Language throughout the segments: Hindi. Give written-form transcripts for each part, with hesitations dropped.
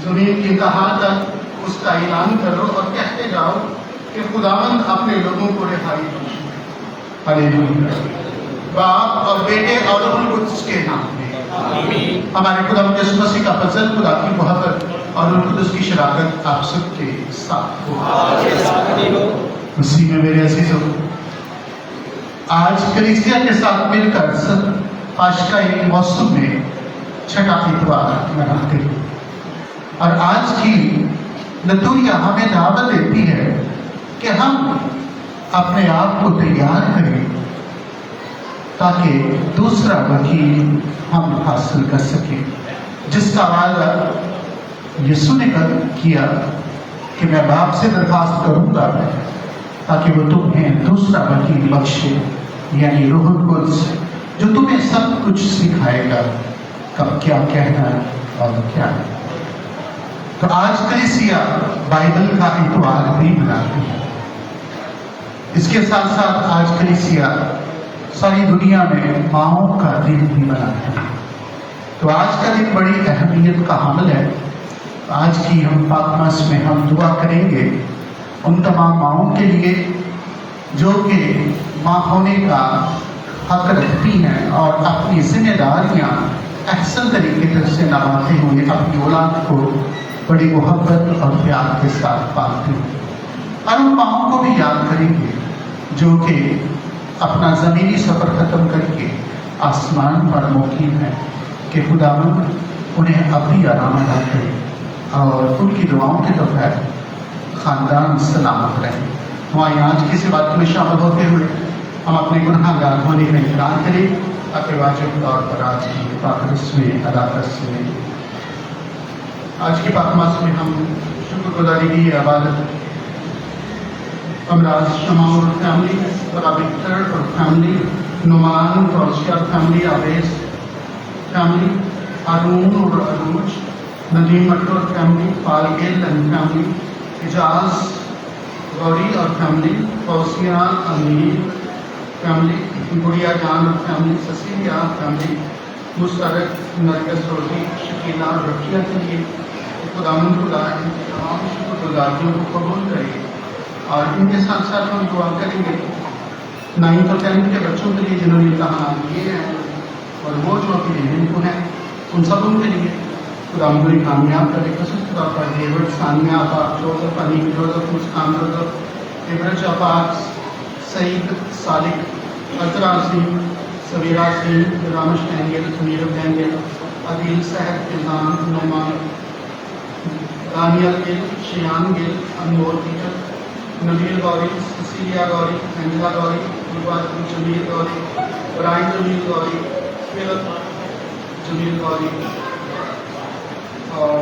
ज़मीन की इंतहा तक उसका ऐलान करो और कहते जाओ कि खुदावंद अपने लोगों को रिहाई बख्शे। हालेलुया। बाप और बेटे और रूह कुद्स के नाम में हमारे खुदावंद यीशु मसीह का फजल, खुदा की मोहब्बत और रूह कुद्स की शराकत आप सबके साथ हो। मसीह में मेरे अजीजों, आज कलीसिया के साथ मिलकर सब पाशका के मौसम में छठा इतवार मनाते हैं और आज की नतूरिया हमें दावत देती है कि हम अपने आप को तैयार करें ताकि दूसरा वकील हम हासिल कर सकें, जिसका वादा यीशु ने किया कि मैं बाप से दरखास्त करूंगा ताकि वो तुम्हें दूसरा वकील बख्शे, यानी रूह कुद्स, जो तुम्हें सब कुछ सिखाएगा कब क्या कहना है और क्या है। तो आज कलीसिया बाइबल का इतवार भी मनाती है। इसके साथ साथ आज कलीसिया सारी दुनिया में माओं का दिन भी मनाती है। तो आज का दिन बड़ी अहमियत का हामिल है। आज की हम पाकमास में हम दुआ करेंगे उन तमाम माओं के लिए जो कि माँ होने का हक रखती हैं और अपनी जिम्मेदारियाँ अहसन तरीके से निभाते हुए अपनी औलाद को बड़ी मोहब्बत और प्यार के साथ पालते हैं। और उन माओं को भी याद करेंगे जो कि अपना ज़मीनी सफ़र ख़त्म करके आसमान पर मुकीम है कि खुदावंद उन्हें अभी आराम अदा करे और उनकी दुआओं के बगैर ख़ानदान सलामत रहे। हमारी आज की बात में शामिल होते हुए हम अपने गुनाहगार होने का इकरार करें ताकि वाजिब तौर पर आज की पाकरस में अदा कर सकें। आज की पाकमास में हम शुक्रगुजारी की इबादत अमराज शमा और फैमिली, विक्टर और family, Numan Fauzia family, Awesh family, Haroon और अरूज, नदीम मटर और फैमिली, फालगेल एंड फैमिली, इजाज गौरी और फैमिली, फौसिया अमीर फैमिली, गुड़िया जान और फैमिली, ससीलिया फैमिली, मुस्तरक नरगस रोटी, शकीला और रफिया के लिए खुदावंद खुदा इनकी तमाम शुक्रगुजारियों को कबूल करे। और इनके साथ साथ हम दुआ करेंगे 9th और 10th के बच्चों के लिए जिन्होंने इम्तहान दिए हैं और वो जो अभी लेने को हैं उन सब उनके लिए खुदावंद ने कामयाब करे। खुदा पर डेविड, सानिया आपाक, Joseph, Aneek Joseph, Muskan Joseph, इब्रज आपाक, सईद सालिक, अजरा सिंह, सवेरा सिंह, रामश टेंगल, मीर टेंगल, अदील सहद, Nizam, Numan, Daniel Gill, Shayan Gill, Anmol teacher, Nabeel Ghauri, Cecilia Ghauri, Angela Ghauri, Jameel Ghauri, Brian Jameel Ghauri, Philip Jameel Ghauri और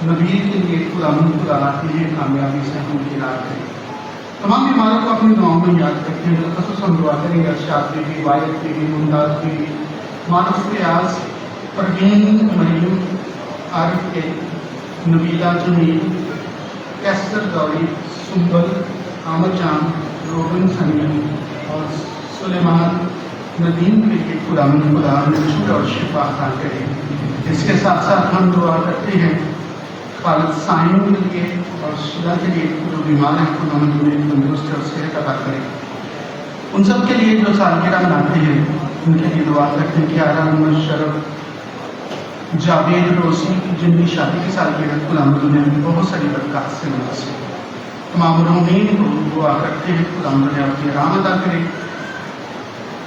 नबील के लिए खुदावंद खुदा के लिए कामयाबी से हम इकरार करें। तमाम बीमारों को अपनी दुआओं में याद रखते हैं। बिलखसूस हम दुआ करेंगे अरशाद बीबी, वायद बीबी, मुमताज बीबी, मारूफ रियाज, परवीन मरीम, आरिफ के, नबीला जमील, कैसर गौरी, सुंबल, आमद जान, रोबन सनी और सुलेमान नदीम के लिए खुदावंद खुदा नजूर और शिफा अता करें। इसके साथ साथ हम दुआ करते हैं खालिद साइम के लिए और शीला के लिए जो बीमार हैं खुदावंद उन्हें तंदुरुस्त और सेहत अता करें। उन सब के लिए जो सालगिरह मनाते हैं उनके लिए दुआ करते हैं कि आरा मोहम्मद शरफ, जावेद रोसी जिनकी शादी की सालगिरह खुदावंद उन्हें बहुत सारी बरकत से नवाजे। तमाम रोमीन को दुआ करते हैं खुदावंद उन्हें अपनी आराम अदा करें।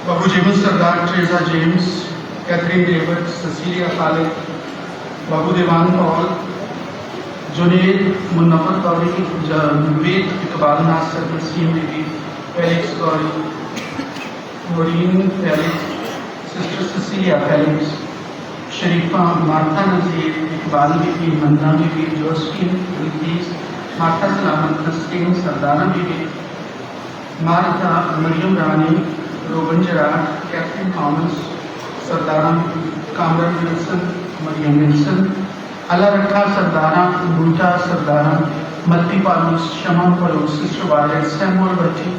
Babu James Sardar, Teresa James, Catherine David, Cecilia Khalid, Babu Dewan Paul, Junaid, मुन्नफर Ghauri, Vivek, Iqbal Nasir, Naseem Bibi, Felix Ghauri, Maureen Felix, sister Cecilia Felix, Sharifa, Martha Nazir, Iqbal Bibi, Manda Bibi, Josephine, Bilquis, Martha Salamat, Christine, Sardara Bibi, Martha, Maryam Rani, रोबन जराट, captain Thomas, Sardara, Kamran Wilson, Maryam Wilson, Allah Rakha Sardara, Boota Sardara, मत्ती पालूस, शमा पलूस, सिस्टर वालेट, सैमुअल बच्ची,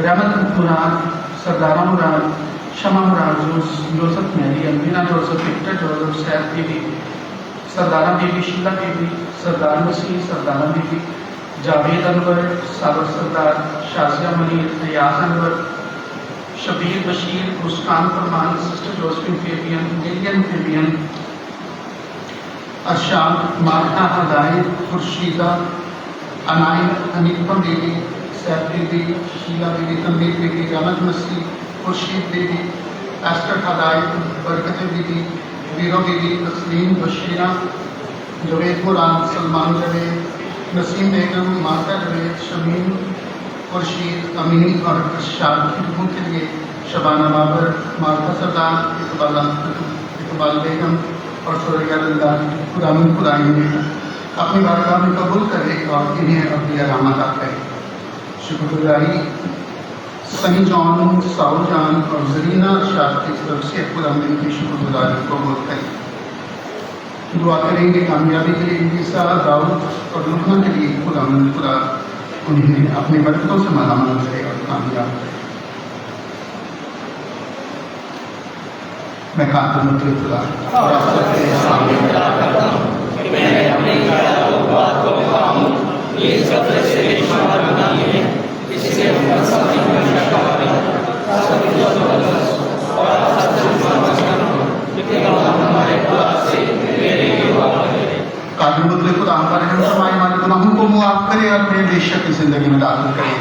रहमत मुराद, सरदारा मुराद, शमा मुराद, जोसेफ मैरी, अलमीना Joseph, Victor Joseph, Saeed Bibi, Sardara Bibi, Sheela Bibi, Sardar Masih, Sardara Bibi, Javed Anwar, Sabir Sardar, Shazia Munir, Fayaz Anwar, Shabbir Bashir, Muskan Farman, sister Josephine Fabian, मिलियन फेबियन, अरशाद, मार्था हदायत, खुर्शीदा, अनायत, हनीफा बीबी, सैफ बीबी, शीला बीबी, तनवीर बीबी, रहमत मसीह, खुर्शीद बीबी, एस्टर हदायत, बरकत बीबी, वीरो बीबी, तस्लीम बशीरा, जवेद मुराद, सलमान जवेद, नसीम बेगम, माता जवेद, शमीम खुर्शीद, अमीन और अरशाद की रूहों के लिए शबाना बाबर, मार्था सरदार, इकबाल बेगम और सुरैया दिलदार खुदावंद खुदा इन्हें अपनी बारगाह में कबूल करे और इन्हें अपनी आरामत करे। शुक्रगुजारी सनी जॉन, साउल जान और जरीना अरशाद की तरफ से खुदावंद की शुक्रगुजारी कबूल करें। दुआ करेंगे कामयाबी के लिए ईसा, दाऊद और लुकमान के लिए खुदावंद खुदा उन्हें अपनी बरकतों से मालामाल करे और कामयाब करे। मैं कांत मुद्रे खुदा और अब तक के सामने खड़ा करता हूँ कि मैं अपने बात को पाऊँ ये सब से क्षमा नहीं है इसलिए हम सभी को क्षमा करें सभी को और हमारे पास से मेरे कादर मुद्रे खुदा हमारे हम समाए हमारे गुनाहों को मुआफ करे और अपने बेशक की जिंदगी में दाखिल करे।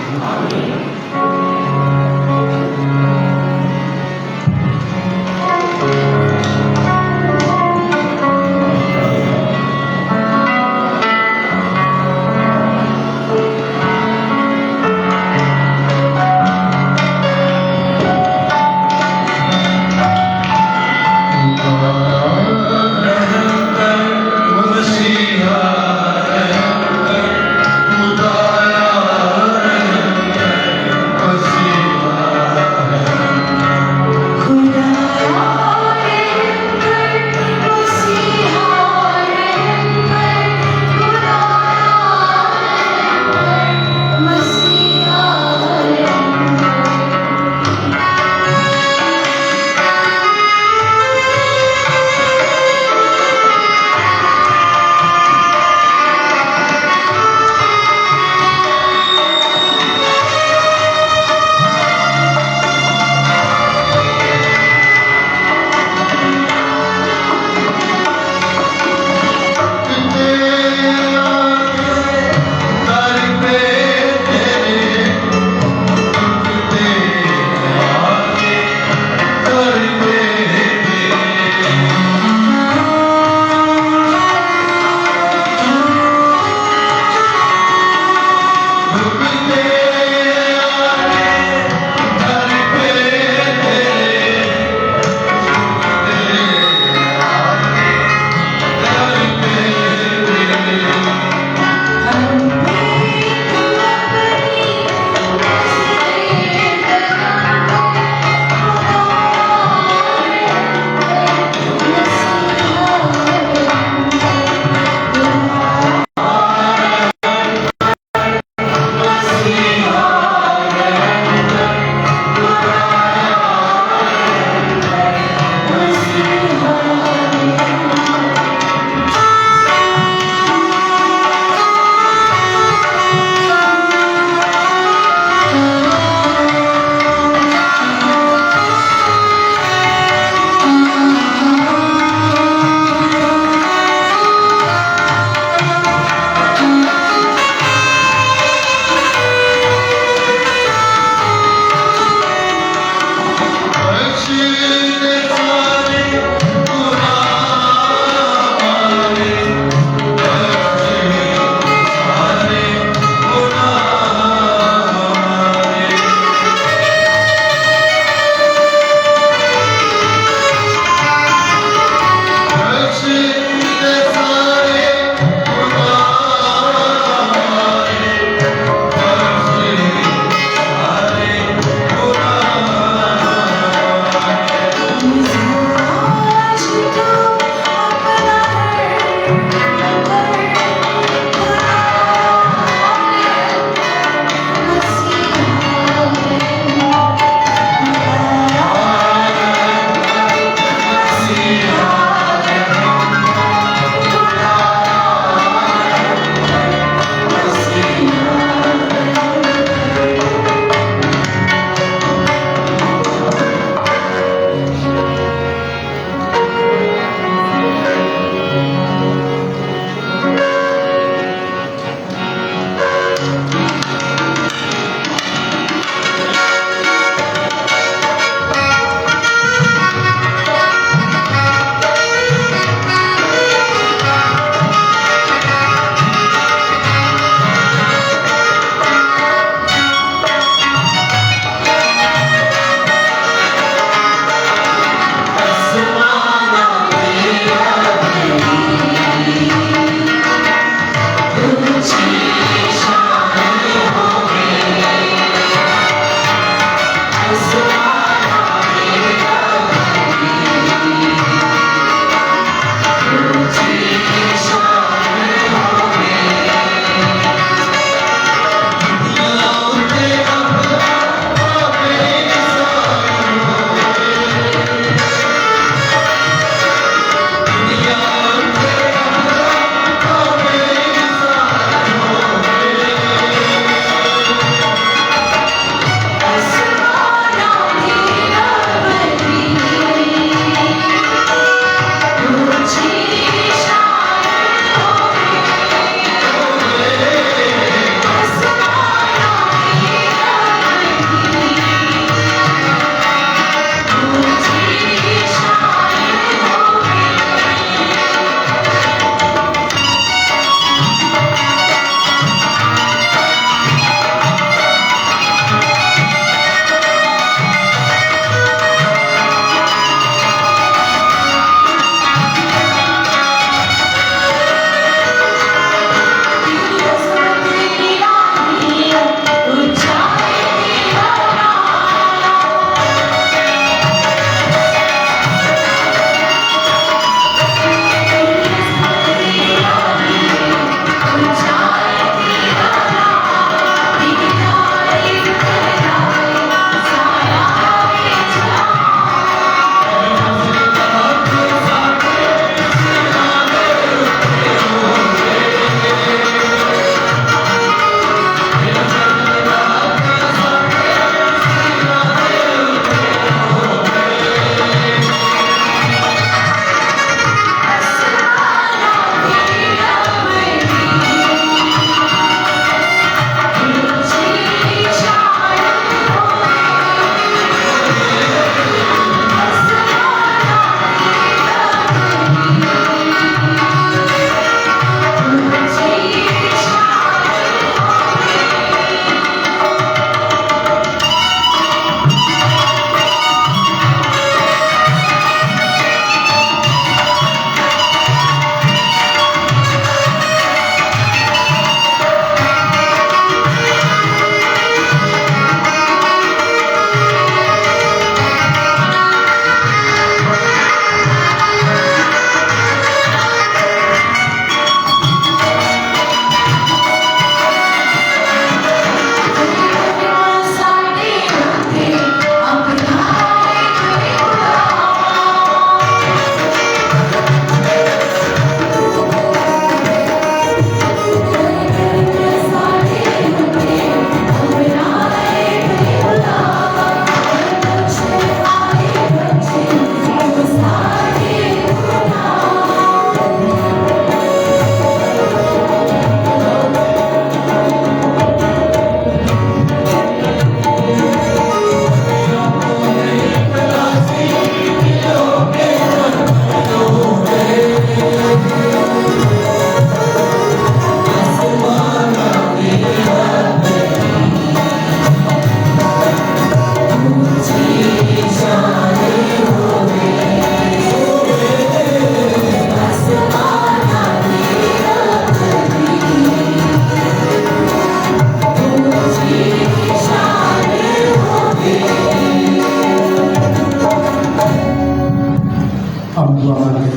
हम दुआ मांगे।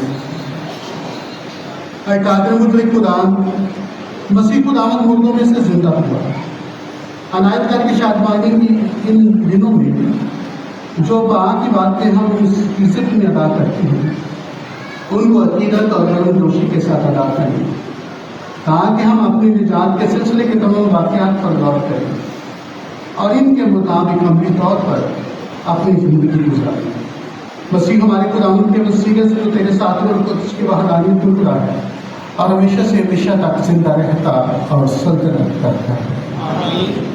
ऐ कादिर मुतलक खुदान, मसीह खुदावंद मुर्दों में से जिंदा हुआ, अनायत करके शादमानी की इन दिनों में जो बात की बातें हम इस किस्म में अदा करते हैं, उनको अकीदत और गर्मजोशी के साथ अदा करें, ताकि हम अपनी निजात के सिलसिले के तमाम वाक़यात पर गौर करें और इनके मुताबिक अमली तौर पर अपनी ज़िंदगी गुजारें। मसीह हमारे खुदावंद के वसीले से जो तेरे साथ और कुछ की वहदानियत में खुदा है और हमेशा से हमेशा तक जिंदा रहता और सल्तनत करता है। आमीन।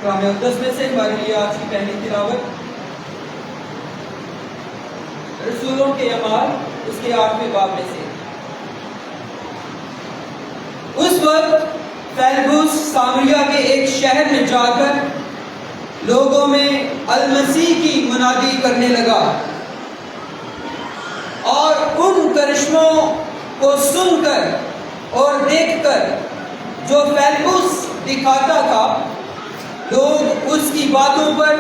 कलाम मुक़द्दस में से हमारे लिए आज की पहली तिलावत रसूलों के अमाल उसके 8वें बाब में से। उस वक्त फेलिक्स सामरिया के एक शहर में जाकर लोगों में अल-मसीह की मुनादी करने लगा और उन करिश्मों को सुनकर और देखकर जो फेलिक्स दिखाता था, लोग उसकी बातों पर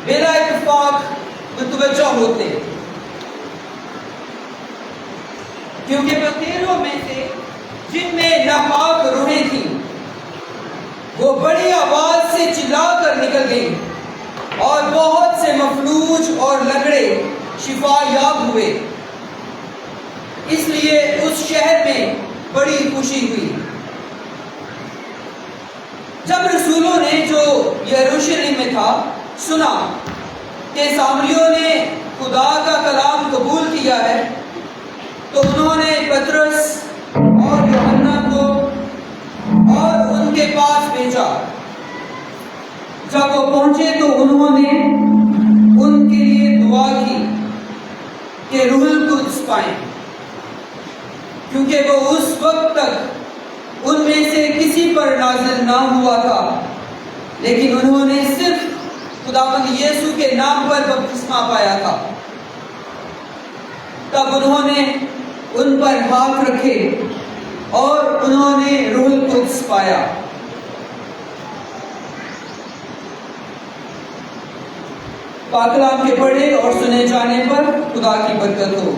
बिला इत्तेफाक मुतवज्जह होते, क्योंकि बतेरों में से जिनमें नापाक रूहें थीं, वो बड़ी आवाज से चिल्लाकर निकल गई और बहुत से मफलूज और लंगड़े शिफा याब हुए। इसलिए उस शहर में बड़ी खुशी हुई। जब रसूलों ने जो यरूशलेम में था सुना कि सामरियों ने खुदा का कलाम कबूल किया है, तो उन्होंने पतरस और यूहन्ना को और उनके पास भेजा। जब वो पहुंचे तो उन्होंने उनके लिए दुआ की कि रूहुल कुद्स पाएं, क्योंकि वो उस वक्त तक उनमें से किसी पर नाज़िल ना हुआ था, लेकिन उन्होंने सिर्फ खुदावंद यीशु के नाम पर बपतिस्मा पाया था। तब उन्होंने उन पर हाथ रखे और उन्होंने रूहुल कुद्स पाया। पाक कलाम के पढ़े और सुने जाने पर खुदा की बरकत हो।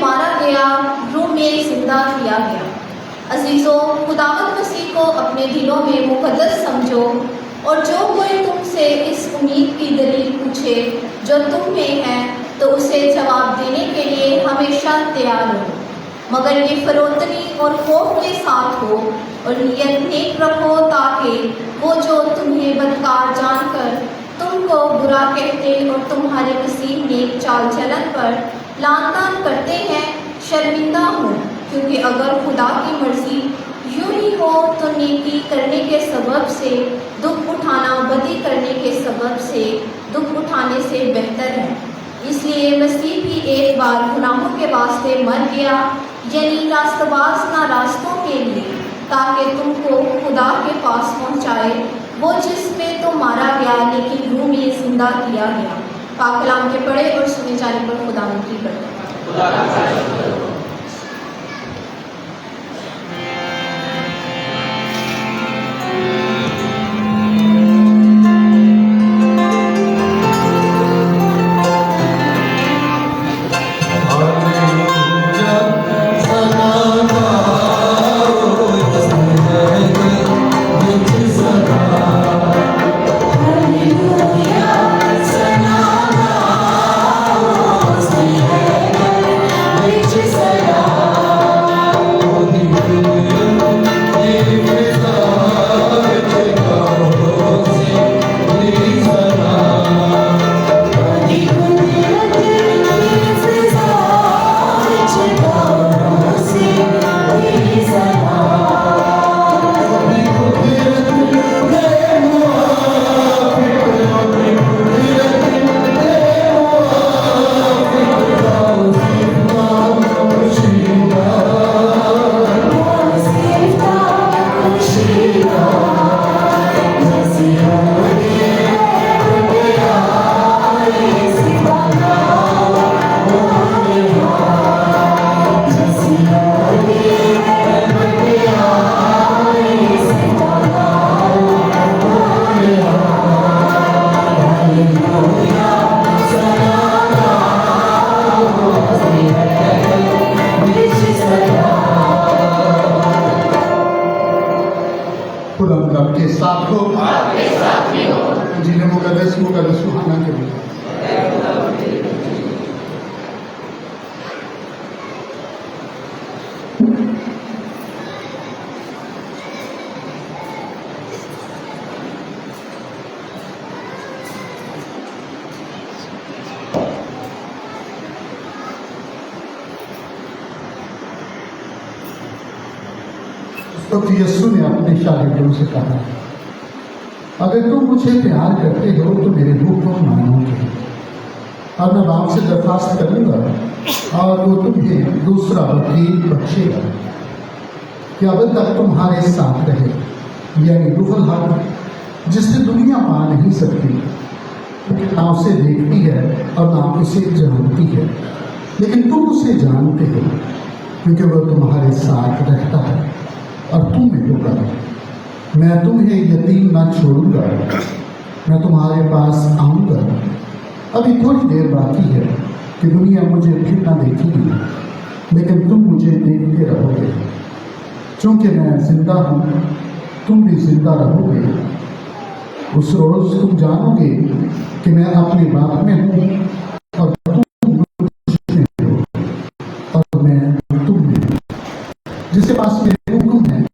मारा गया, रूह में जिंदा किया गया। अजीज़ों, खुदावंद मसीह को अपने दिलों में मुकद्दस समझो और जो कोई तुमसे इस उम्मीद की दलील पूछे जो तुम में है तो उसे जवाब देने के लिए हमेशा तैयार हो, मगर ये फरोतनी और खौफ के साथ हो और नियत नेक रखो, ताकि वो जो तुम्हें बदकार जानकर तुमको बुरा कहते और तुम्हारे मसीह नेक चाल चलन पर लानतान करते हैं शर्मिंदा हो। क्योंकि अगर खुदा की मर्जी यूं ही हो तो नेकी करने के सबब से दुख उठाना बदी करने के सबब से दुख उठाने से बेहतर है। इसलिए मसीह भी एक बार गुनाहों के वास्ते मर गया, यानी रास्तबाज ना रास्तों के लिए, ताकि तुमको खुदा के पास पहुंचाए, वो जिसमें तो मारा गया लेकिन रूह में जिंदा किया गया। पाक कलाम के पढ़े और सुने जाने पर खुदा की बरकत। आपके साथ हो, जिन्हें मुकद्दस सुहाना के लिए तो यीशु ने अपने शागिर्दों से कहा, अगर तुम मुझे प्यार करते हो तो मेरे हुक्म मानोगे, और मैं बाप से दरखास्त करूंगा और वो तुम्हें दूसरा वकील बख्शेगा कि अब तक तुम्हारे साथ रहे, यानी रूहुल हक, जिससे दुनिया पा नहीं सकती, क्योंकि ना उसे देखती है और ना उसे जानती है, लेकिन तुम उसे जानते हो क्योंकि वह तुम्हारे साथ रहता है और तुम में होगा। मैं तुम्हें यतीम न छोड़ूंगा, मैं तुम्हारे पास आऊँगा। अभी थोड़ी देर बाकी है कि दुनिया मुझे फिर न देखेगी, लेकिन तुम मुझे देखते रहोगे, क्योंकि मैं जिंदा हूँ, तुम भी जिंदा रहोगे। उस रोज़ तुम जानोगे कि मैं अपने बाप में हूँ और तुम मुझ में हो और मैं तुम में हूँ। जिसके पास मेरे हुक्म है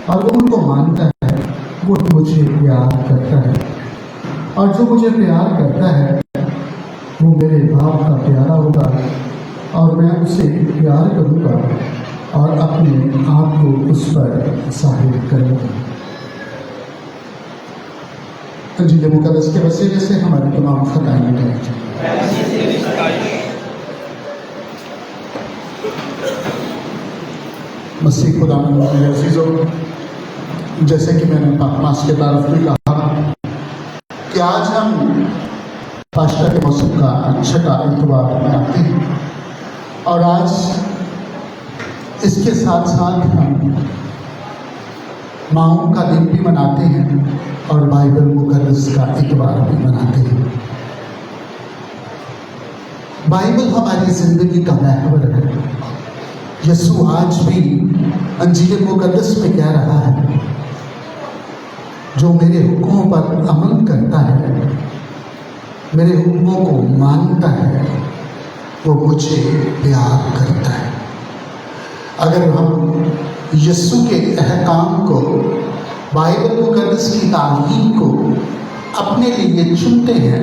और वो उनको मानता है, वो मुझे प्यार करता है, और जो मुझे प्यार करता है वो मेरे बाप का प्यारा होगा, और मैं उसे प्यार करूँगा और अपने आप को उस पर जाहिर करूँगा। इंजील मुकद्दस के वसीले से हमारी तमाम खताएं मिटाई जाएं। मसीह खुदा मेरे अजीज़ों, जैसे कि मैंने पाकमास के तारफ में कहा कि आज हम पास्का के मौसम का छठा इतवार मनाते हैं, और आज इसके साथ साथ हम माओं का दिन भी मनाते हैं और बाइबल मुकद्दस का इतवार भी मनाते हैं। बाइबल हमारी जिंदगी का महवर है। यीशु आज भी अंजील मुकद्दस में कह रहा है, जो मेरे हुक्मों पर अमल करता है, मेरे हुक्मों को मानता है, वो मुझे प्यार करता है। अगर हम यीशु के अहकाम को, बाइबल मुकद्दस की तालीम को अपने लिए चुनते हैं,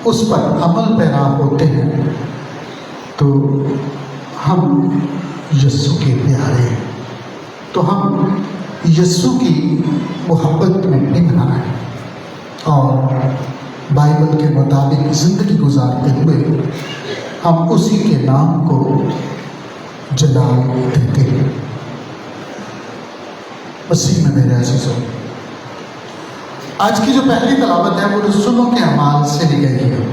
उस पर अमल पैरा होते हैं, तो हम यीशु के प्यारे हैं, तो हम यीशु की मोहब्बत में पिघला है और बाइबल के मुताबिक ज़िंदगी गुजारते हुए हम उसी के नाम को जलाल देते हैं। मसीह में मेरे अज़ीज़ों, आज की जो पहली तलावत है वो रसूलों के अमाल से ली गई है,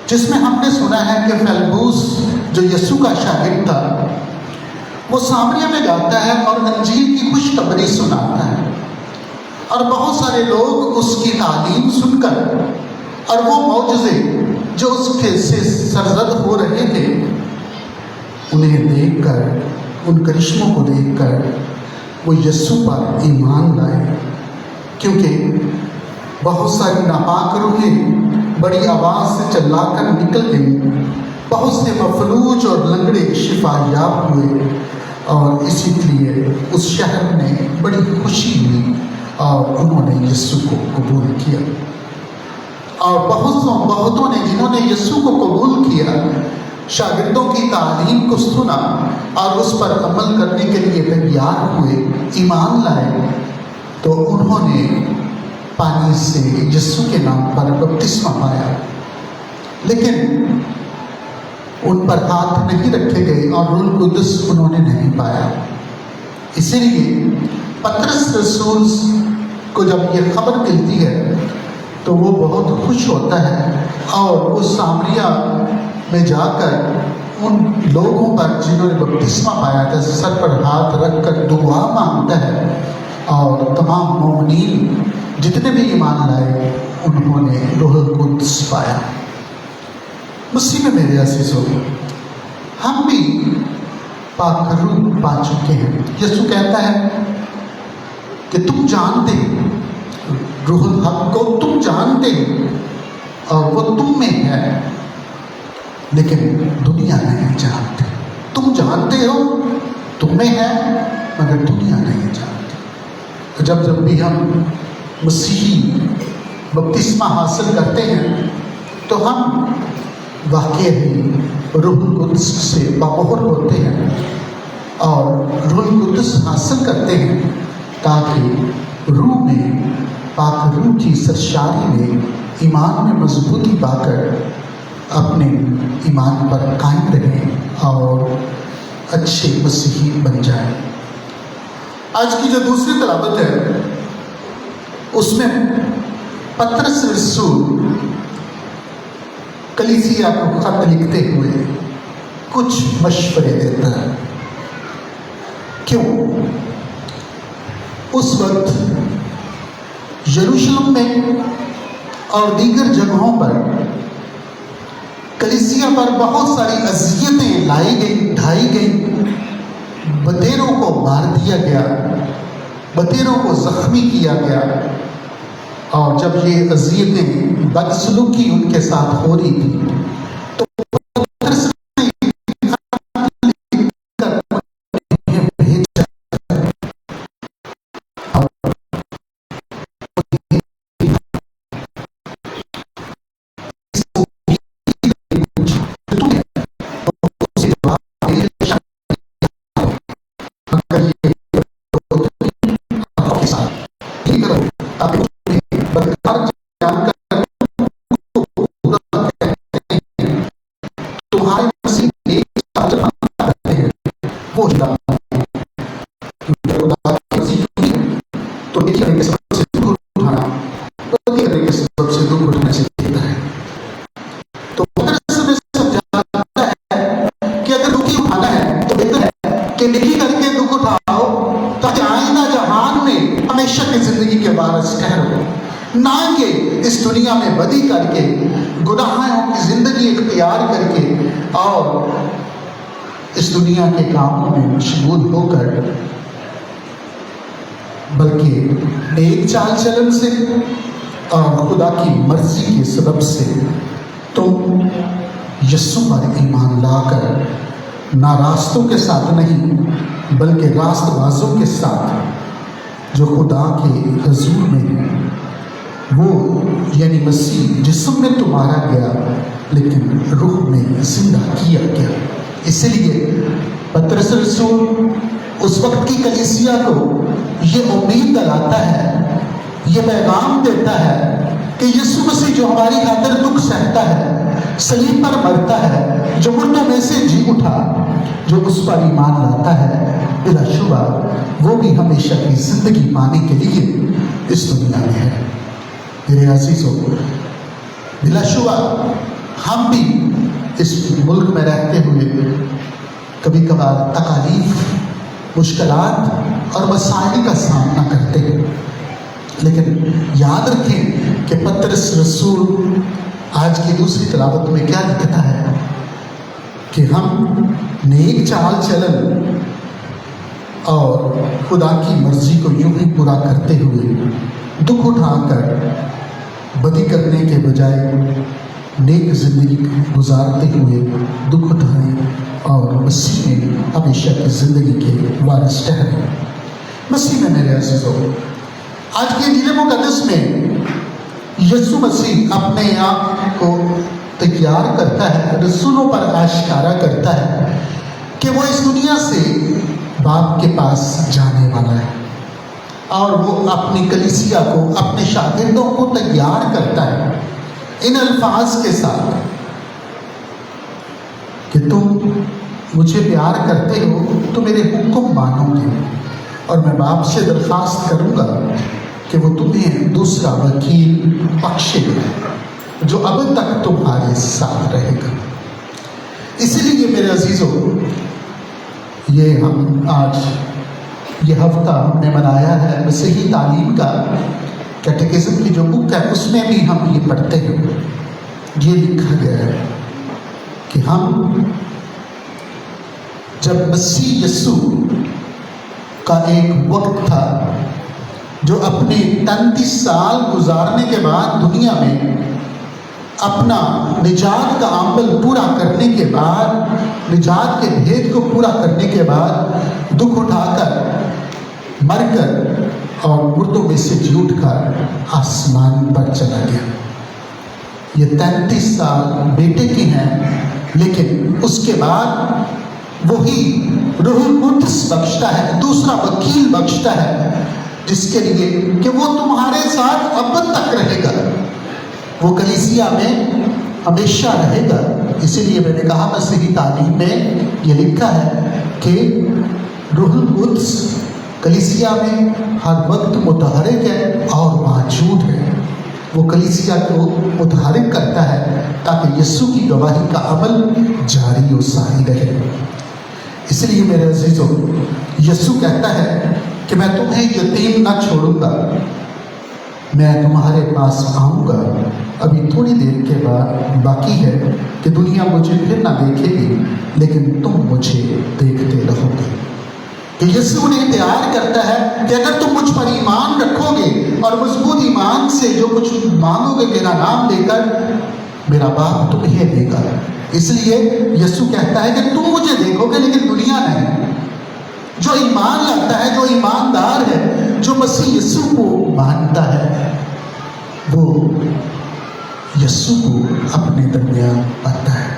जिसमें हमने सुना है कि फेलबूस जो यीशु का शागिर्द था, वो सामरिया में जाता है और अंजील की खुशखबरी सुनाता है, और बहुत सारे लोग उसकी तालीम सुनकर और वो मौजज़े जो उसके से सरजद हो रहे थे, उन्हें देखकर, उन करिश्मों को देखकर वो यीशु पर ईमान लाए, क्योंकि बहुत सारी नापाक रूहें बड़ी आवाज़ से चिल्लाकर निकल गई, बहुत से मफलूज और लंगड़े शिफायाब हुए, और इसीलिए उस शहर में बड़ी खुशी हुई और उन्होंने यीशु को कबूल किया। और बहुतों ने, जिन्होंने यीशु को कबूल किया, शागिर्दों की तालीम को सुना और उस पर अमल करने के लिए तैयार हुए, ईमान लाए, तो उन्होंने पानी से यीशु के नाम पर बपतिस्मा पाया। लेकिन उन पर हाथ नहीं रखे गए और रूह कुदस उन्होंने नहीं पाया। इसीलिए पतरस रसूल को जब ये खबर मिलती है तो वो बहुत खुश होता है और वो सामरिया में जाकर उन लोगों पर जिन्होंने बपतिस्मा पाया था सर पर हाथ रखकर दुआ मांगता है, और तमाम मोमिनीन जितने भी ईमान लाए उन्होंने रूह कुद्स पाया। मसीह में मेरे अज़ीज़ों, हम भी पाक रूह पा चुके हैं। यीशु कहता है कि तुम जानते, रूहुल हक को तुम जानते और वो तुम में है, लेकिन दुनिया नहीं जानती। तुम जानते हो तुम में है, मगर दुनिया नहीं जानती। जब जब भी हम मसीही बपतिस्मा हासिल करते हैं तो हम वाकई ही रूह कुद्स से बामोहर होते हैं और रूह कुद्स हासिल करते हैं, ताकि रूह में, पाक रूह की सरशारी में, ईमान में मजबूती पाकर अपने ईमान पर कायम रहें और अच्छे मसीही बन जाएं। आज की जो दूसरी तलावत है उसमें पतरस रसूल कलीसिया को खत लिखते हुए कुछ मशवरे देता है। क्यों? उस वक्त यरूशलेम में और दीगर जगहों पर कलीसिया पर बहुत सारी अज़ियतें लाई गई, ढाई गई, बतेरों को मार दिया गया, बतेरों को जख्मी किया गया, और जब ये अज़ियतें, बदसलूकी उनके साथ हो रही थी तो ना कि इस दुनिया में बदी करके, गुनाहों की जिंदगी इख्तियार करके और इस दुनिया के कामों में मशगूल होकर, बल्कि नेक चाल चलन से और खुदा की मर्जी के सबब से तुम यीशु पर ईमान लाकर ना रास्तों के साथ नहीं बल्कि रास्तबाजों के साथ जो खुदा के हजूर में है, वो यानी मसीह जिस्म में तो मारा गया लेकिन रूह में जिंदा किया गया। इसलिए पतरस रसूल उस वक्त की कलीसिया को ये उम्मीद दिलाता है, ये पैगाम देता है कि यीशु मसीह जो हमारी खातिर दुख सहता है, सलीब पर मरता है, जो मुर्दों में से जी उठा, जो उस पर ईमान लाता है, बिलाशुबा वो भी हमेशा की जिंदगी पाने के लिए इस दुनिया में है। मेरे अजीजों, बिलाशुबा हम भी इस मुल्क में रहते हुए कभी कभार तकालीफ, मुश्किलात और मसाइल का सामना करते हैं, लेकिन याद रखें कि पतरस रसूल आज की दूसरी तिलावत में क्या लिखता है कि हम नेक चाल चलन और खुदा की मर्जी को यूं ही पूरा करते हुए दुख उठाकर बदी करने के बजाय नेक जिंदगी गुजारते हुए दुख उठाएं और मसीह में हमेशा की जिंदगी के वारिस ठहरें। मसीह में मेरे अज़ीज़ों, आज के इंजील मुक़द्दस में यीशु मसीह अपने आप को तैयार करता है, रसूलों पर आश्कारा करता है कि वो इस दुनिया से बाप के पास जाने वाला है और वो अपनी कलीसिया को, अपने शागिर्दों को तैयार करता है इन अल्फाज के साथ कि तुम मुझे प्यार करते हो तो मेरे हुक्म मानोगे, और मैं बाप से दरख्वास्त करूंगा कि वो तुम्हें दूसरा वकील बख्शेगा जो अब तक तुम्हारे साथ रहेगा। इसीलिए मेरे अजीजों, ये हम आज ये हफ्ता हमने मनाया है मसीही तालीम का। कैटेकिज्म की जो बुक है उसमें भी हम ये पढ़ते हैं, ये लिखा गया है कि हम जब मसीह यीशु का एक वक्त था जो अपने 33 साल गुजारने के बाद दुनिया में अपना निजात का अमल पूरा करने के बाद, निजात के भेद को पूरा करने के बाद दुख उठाकर मरकर और मुर्दों में से जी उठकर आसमान पर चला गया। ये 33 साल बेटे के हैं, लेकिन उसके बाद वही रूहुल कुद्स बख्शता है, दूसरा वकील बख्शता है जिसके लिए कि वो तुम्हारे साथ अब तक रहेगा, वो कलीसिया में हमेशा रहेगा। इसीलिए मैंने कहा मसीही तालीम में ये लिखा है कि रूहुल कुद्स कलीसिया में हर वक्त मुतहरिक है और मौजूद है। वो कलीसिया को मुतहरिक करता है ताकि यीशु की गवाही का अमल जारी और सारी रहे। इसलिए मेरे अजीजों, यीशु कहता है कि मैं तुम्हें यतीम ना छोड़ूंगा, मैं तुम्हारे पास आऊँगा। अभी थोड़ी देर के बाद बाकी है कि दुनिया मुझे फिर ना देखेगी, लेकिन तुम मुझे देखते रहोगे। कि यीशु उन्हें तैयार करता है कि अगर तुम मुझ पर ईमान रखोगे और मजबूत ईमान से जो कुछ मांगोगे मेरा नाम लेकर, मेरा बाप तुम्हें देगा। इसलिए यीशु कहता है कि तुम मुझे देखोगे लेकिन दुनिया नहीं। जो ईमान लाता है, जो ईमानदार है, जो मसीह यीशु को मानता है, वो यीशु को अपने दरमियान पाता है,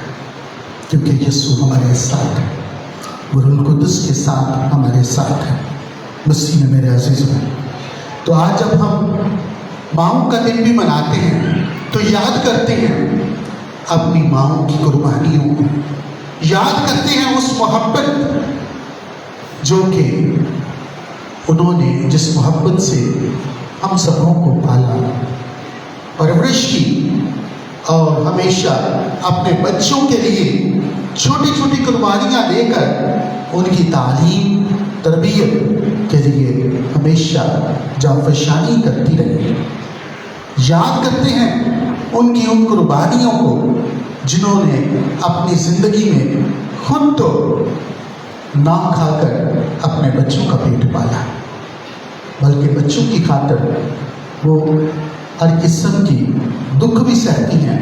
क्योंकि यीशु हमारे साथ है, रूहुल कुद्स के साथ हमारे साथ है। मसीह में मेरे अजीज़ों, तो आज जब हम माँओं का दिन भी मनाते हैं तो याद करते हैं अपनी माँओं की कुर्बानियों को, याद करते हैं उस मोहब्बत जो कि उन्होंने, जिस मोहब्बत से हम सबों को पाला, परवरिश की और हमेशा अपने बच्चों के लिए छोटी छोटी कुर्बानियाँ देकर उनकी तालीम, तरबियत के लिए हमेशा जाफशानी करती रही। याद करते हैं उनकी उन कुर्बानियों को जिन्होंने अपनी ज़िंदगी में खुद तो ना खाकर अपने बच्चों का पेट पाला, बल्कि बच्चों की खातिर वो हर किस्म की दुख भी सहती हैं,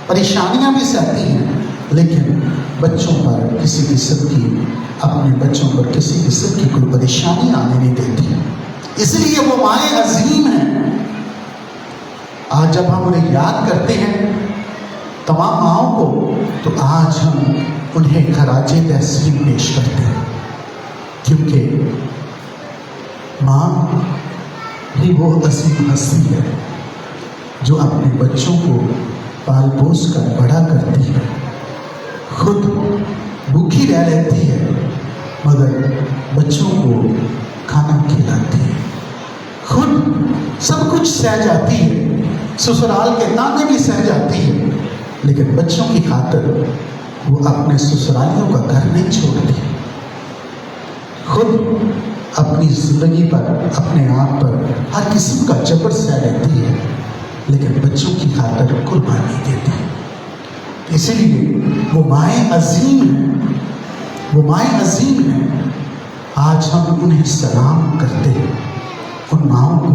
परेशानियां भी सहती हैं, लेकिन बच्चों पर किसी किस्म की अपने बच्चों पर किसी किस्म की कोई परेशानी आने नहीं देती। इसलिए वो माएँ अजीम हैं। आज जब हम उन्हें याद करते हैं तमाम माओं को, तो आज हम उन्हें खराजे तहसीन पेश करते हैं, क्योंकि माँ ही वो अजीम हस्ती है जो अपने बच्चों को पाल पोस कर बड़ा करती है, खुद भूखी रह लेती है मगर बच्चों को खाना खिलाती है, खुद सब कुछ सह जाती है, ससुराल के ताने भी सह जाती है, लेकिन बच्चों की खातिर वो अपने ससुरालियों का घर नहीं छोड़ती। खुद अपनी जिंदगी पर, अपने आप पर हर किस्म का जबर सह लेती है, लेकिन बच्चों की खातिर कुर्बानी देती है। इसीलिए वो माएँ अजीम हैं, वो माएँ अजीम हैं। आज हम उन्हें सलाम करते हैं, उन माओं को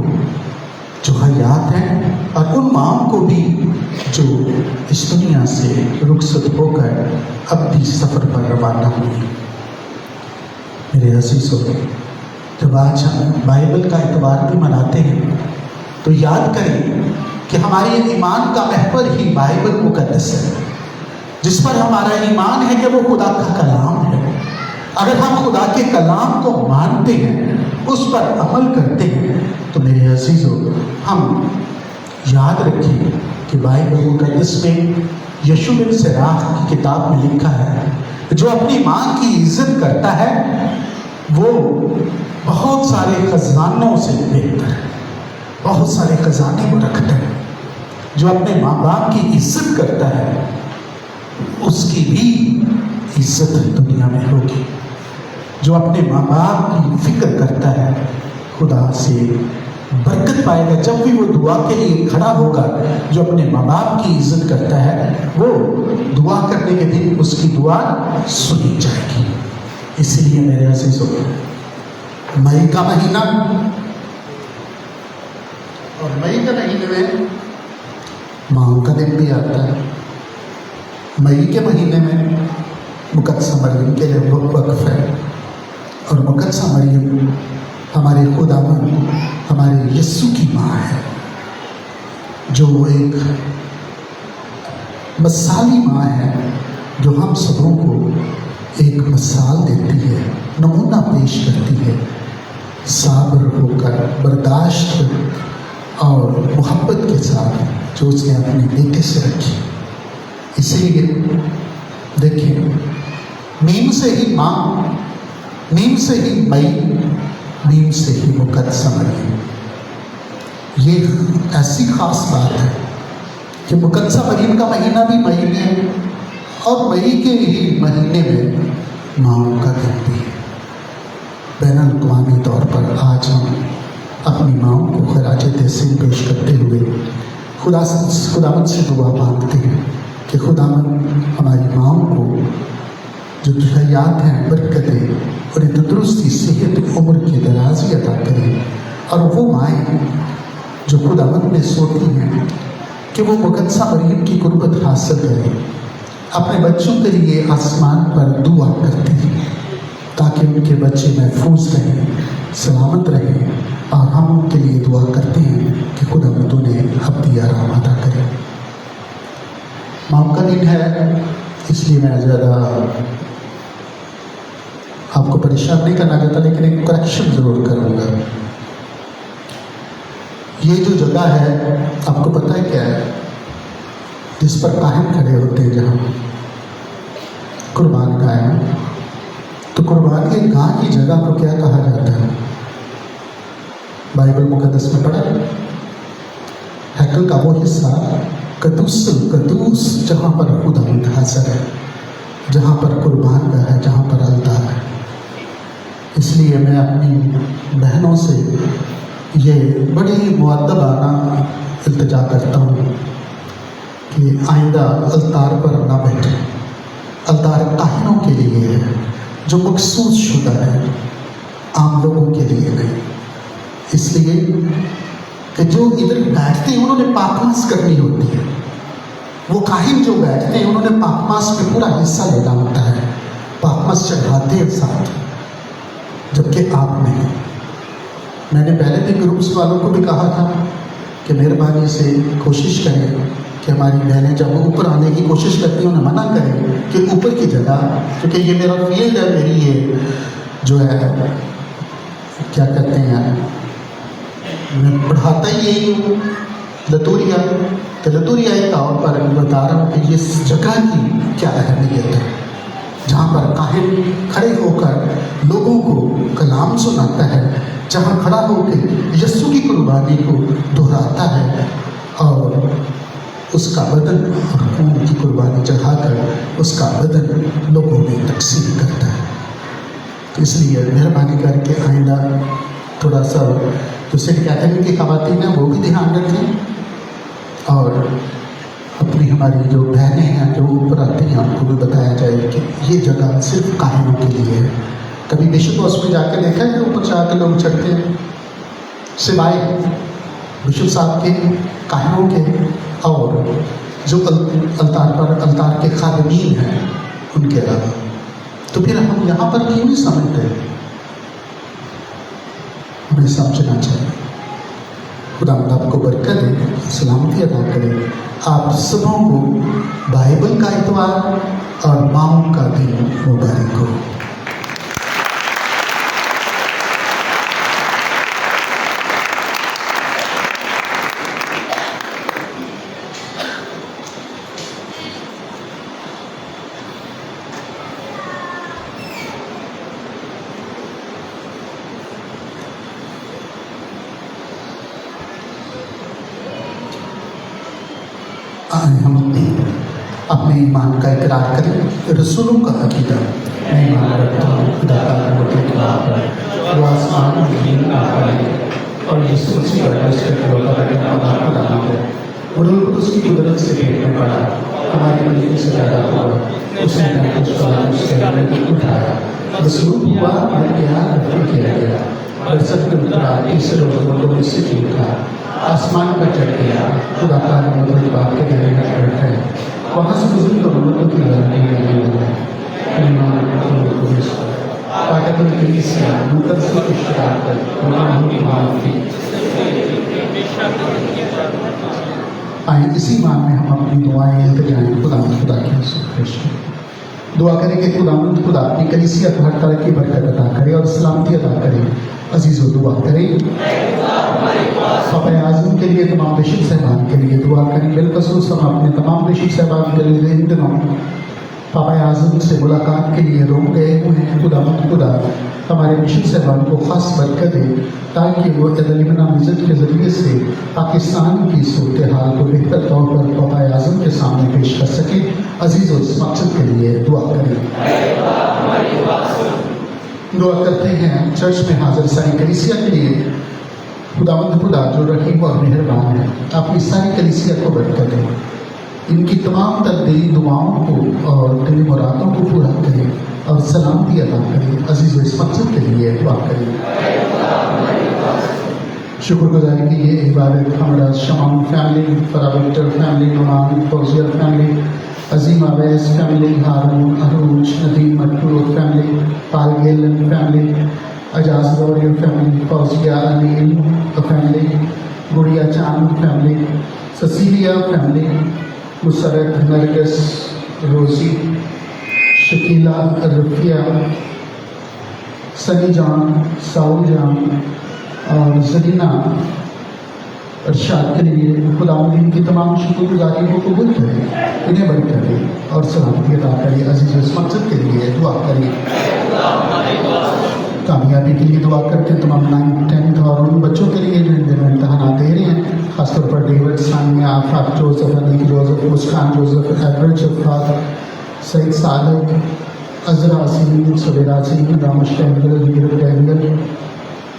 जो हयात हैं और उन माओं को भी जो इस दुनिया से रुखसत होकर अपनी सफ़र पर रवाना हुई। मेरे अज़ीज़ों, जब आज हम बाइबल का इतवार भी मनाते हैं तो याद करें कि हमारे ईमान का महवर ही बाइबल मुकद्दस है, जिस पर हमारा ईमान है कि वो खुदा का कलाम है। अगर हम खुदा के कलाम को मानते हैं, उस पर अमल करते हैं, तो मेरे अजीज़ों, हम याद रखें कि बाइबल मुकद्दस में यीशु बिन सिराख की किताब में लिखा है, जो अपनी माँ की इज्जत करता है वो बहुत सारे खजानों से बेहतर है। बहुत सारे खजाने वो रखता है। जो अपने माँ बाप की इज्जत करता है उसकी भी इज्जत दुनिया में होगी। जो अपने माँ बाप की फिक्र करता है खुदा से बरकत पाएगा। जब भी वो दुआ के लिए खड़ा होगा, जो अपने माँ बाप की इज्जत करता है वो दुआ करने के दिन उसकी दुआ सुनी जाएगी। इसलिए मेरे अज़ीज़ों, मई का महीना, और मई के महीने में माँ का दिन भी आता है। मई के महीने में मुकद्दसा मरियम के लिए वक्फ है, और मुकद्दसा मरियम हमारे खुदावंद, हमारे यीशु की माँ है, जो एक मिसाली माँ है, जो हम सबों को एक मिसाल देती है, नमूना पेश करती है, साब्र होकर, बर्दाश्त और मोहब्बत के साथ जो उसने अपने बेटे से रखी। इसलिए देखिए, मीम से ही माँ, मीम से ही मई, मीम से ही मुकद्दसा मरियम। ये ऐसी खास बात है कि मुकद्दसा मरियम का महीना भी मई में है, और मई के ही महीने में माँ का दिन भी है। बैनुल-अक़वामी तौर पर आज हम अपनी माँओं को खराज तहसीन पेश करते हुए खुदावंद से दुआ मांगते हैं कि खुदावंद हमारी माँओं को जो हयात हैं बरकतें, उन्हें तंदुरुस्ती, सेहत, उम्र की दराज़ी अता करें। और वो माएँ जो खुदावंद में सोती हैं कि वो मुकद्दसा मरियम की कुर्बत हासिल करें, अपने बच्चों के लिए आसमान पर दुआ करते हैं ताकि उनके बच्चे महफूज रहें, सलामत रहें। और हम उनके लिए दुआ करते हैं कि खुदावंद उन्हें अपनी आराम अता करें। माँ का दिन है, इसलिए मैं ज़्यादा आपको परेशान नहीं करना चाहता, लेकिन एक करेक्शन ज़रूर करूँगा। ये जो जगह है, आपको पता है क्या है? जिस पर काहिन खड़े होते हैं, जहाँ कुर्बान गाय है, तो कुर्बान के गाय की जगह को क्या कहा जाता है? बाइबल मुकद्दस में पढ़ा हैकल का वो हिस्सा कदूस, जहाँ पर खुदावंद हाज़िर है, जहाँ पर कुर्बान गाय है, जहाँ पर अल्तार है। इसलिए मैं अपनी बहनों से ये बड़ी मुअद्दबाना इल्तिजा करता हूँ कि आइंदा अल्तार पर ना बैठे। अल्तार काहिनों के लिए है जो मखसूस शुदा है, आम लोगों के लिए नहीं। इसलिए कि जो इधर बैठते हैं उन्होंने पाकमास करनी होती है। वो काहिन जो बैठते हैं उन्होंने पाकमास में पूरा हिस्सा लेना होता है, पाकमास चढ़ाते हैं साथ, जबकि आप नहीं। मैंने पहले भी ग्रुप्स वालों को भी कहा था कि मेहरबानी से कोशिश करें कि हमारी बहनें जब ऊपर आने की कोशिश करती हैं उन्हें मना करें कि ऊपर की जगह, क्योंकि ये मेरा फील्ड है, मेरी ये जो है क्या कहते हैं, मैं पढ़ाता ही यही हूँ लतूरिया। तो लतूरिया एक तौर पर बता रहा हूँ कि इस जगह की क्या अहमियत है, जहाँ पर काहिन खड़े होकर लोगों को कलाम सुनाता है, जहाँ खड़ा होकर यस्सु की कुर्बानी को दोहराता है और उसका बदन और खून की कुर्बानी चढ़ाकर उसका बदन लोगों में तकसीम करता है। तो इसलिए मेहरबानी करके आइंदा थोड़ा सा जो सिख कैथलिक की ख़वातीन हैं वो भी ध्यान रखें और अपनी हमारी जो बहनें हैं जो ऊपर आती हैं उनको भी बताया जाए कि ये जगह सिर्फ काहिनों के लिए है। कभी बिशप हाउस में जाकर देखा है कि ऊपर जाकर लोग चढ़ते हैं, सिवाय बिशप साहब के, काहिनों के और जो अल्तार पर अल्तार के खादमीन हैं उनके अलावा। तो फिर हम यहाँ पर क्यों नहीं समझते? हमें समझना चाहिए। खुदा आपको बरकत दे, सलामती अदा करे। आप सबों को बाइबल का इतवार और माओं का दिन मुबारक हो। हम अपने ईमान का इकरार करें। रसूलों का अकीदा, मैं ईमान रखता हूँ खुदा का वो आसमान और ज़मीन का खालिक और यीशु मसीह का और उसकी कुदरत से पेट में पड़ा, हमारी मदद से पैदा हुआ, उसने कुछ उठाया, मसलूब हुआ, मर गया, दफन किया गया, बरसत में उतरा, तीसरे रोज़ में से जी उठा, आसमान पर चढ़ गया, खुदा का बाप के गहरे में बैठा है, वहाँ से बुजुर्ग लोगों की लड़ाई है। आए इसी मान में हम अपनी दुआएं इंतजाम खुदा की दुआ करें कि खुदा अपनी कलीसिया को हर तरह की बरकत अदा करे और सलामती अदा करे। अजीज़ो दुआ करें पापा आज़म के लिए, तमाम बिशप साहबान के लिए दुआ करें। बिलखसूस हम अपने तमाम बिशप साहबान के लिए इन दिनों पापा आज़म से मुलाकात के लिए रोक गए हुए हैं। खुदा हमारे बिशप साहबान को ख़ास बरकत दे ताकि वो इल्म विज़िट के ज़रिए से पाकिस्तान की सूरत हाल को बेहतर तौर पर पापा आज़म के सामने पेश कर सके। अजीज़ इस मकसद के लिए दुआ करें। दुआ करते हैं चर्च में हाजिर सारी कलीसिया के लिए। खुदा जो रहीम और मेहरबान है, अपनी सारी कलीसिया को बरकत दें, इनकी तमाम दिली दुआओं को और दिली मुरादों को पूरा करें और सलामती अदा करें। अजीज़ इस मकसद के लिए दुआ करें। शुक्रगुजारी की ये इबादत हमारा शमान फैमिली, फराविक्टर family, Numan Fauzia family, Azeem Awais family, Haroon Arooj Nadeem मटूर फैमिली, पाल गेलन family, Ajaz Gauriya family, Fauzia Anil family, गुड़िया चांद family, Cecilia family, Musarrat Nargis रोज़ी, शकीला रफिया, सनी जान, साउल जान और जरीना अरशाद के लिए खुदा इनकी तमाम शुक्रगुजारी को कबूल करें, इन्हें बरकत करें और सलामती अदा करें। अजीज़ इस मकसद के लिए दुआ करें। कामयाबी के लिए दुआ करते हैं तमाम 9th 10th और उन बच्चों के लिए जो इन दिनों इम्तहान दे रहे हैं, खासतौर पर डेविड सानिया, आफाक Joseph, Aneek Joseph, Muskan Joseph, average Afaq, Saeed Sadiq, अजरा असीम, सवेरा असीम, रामश टैंगल, मीर टैंगल,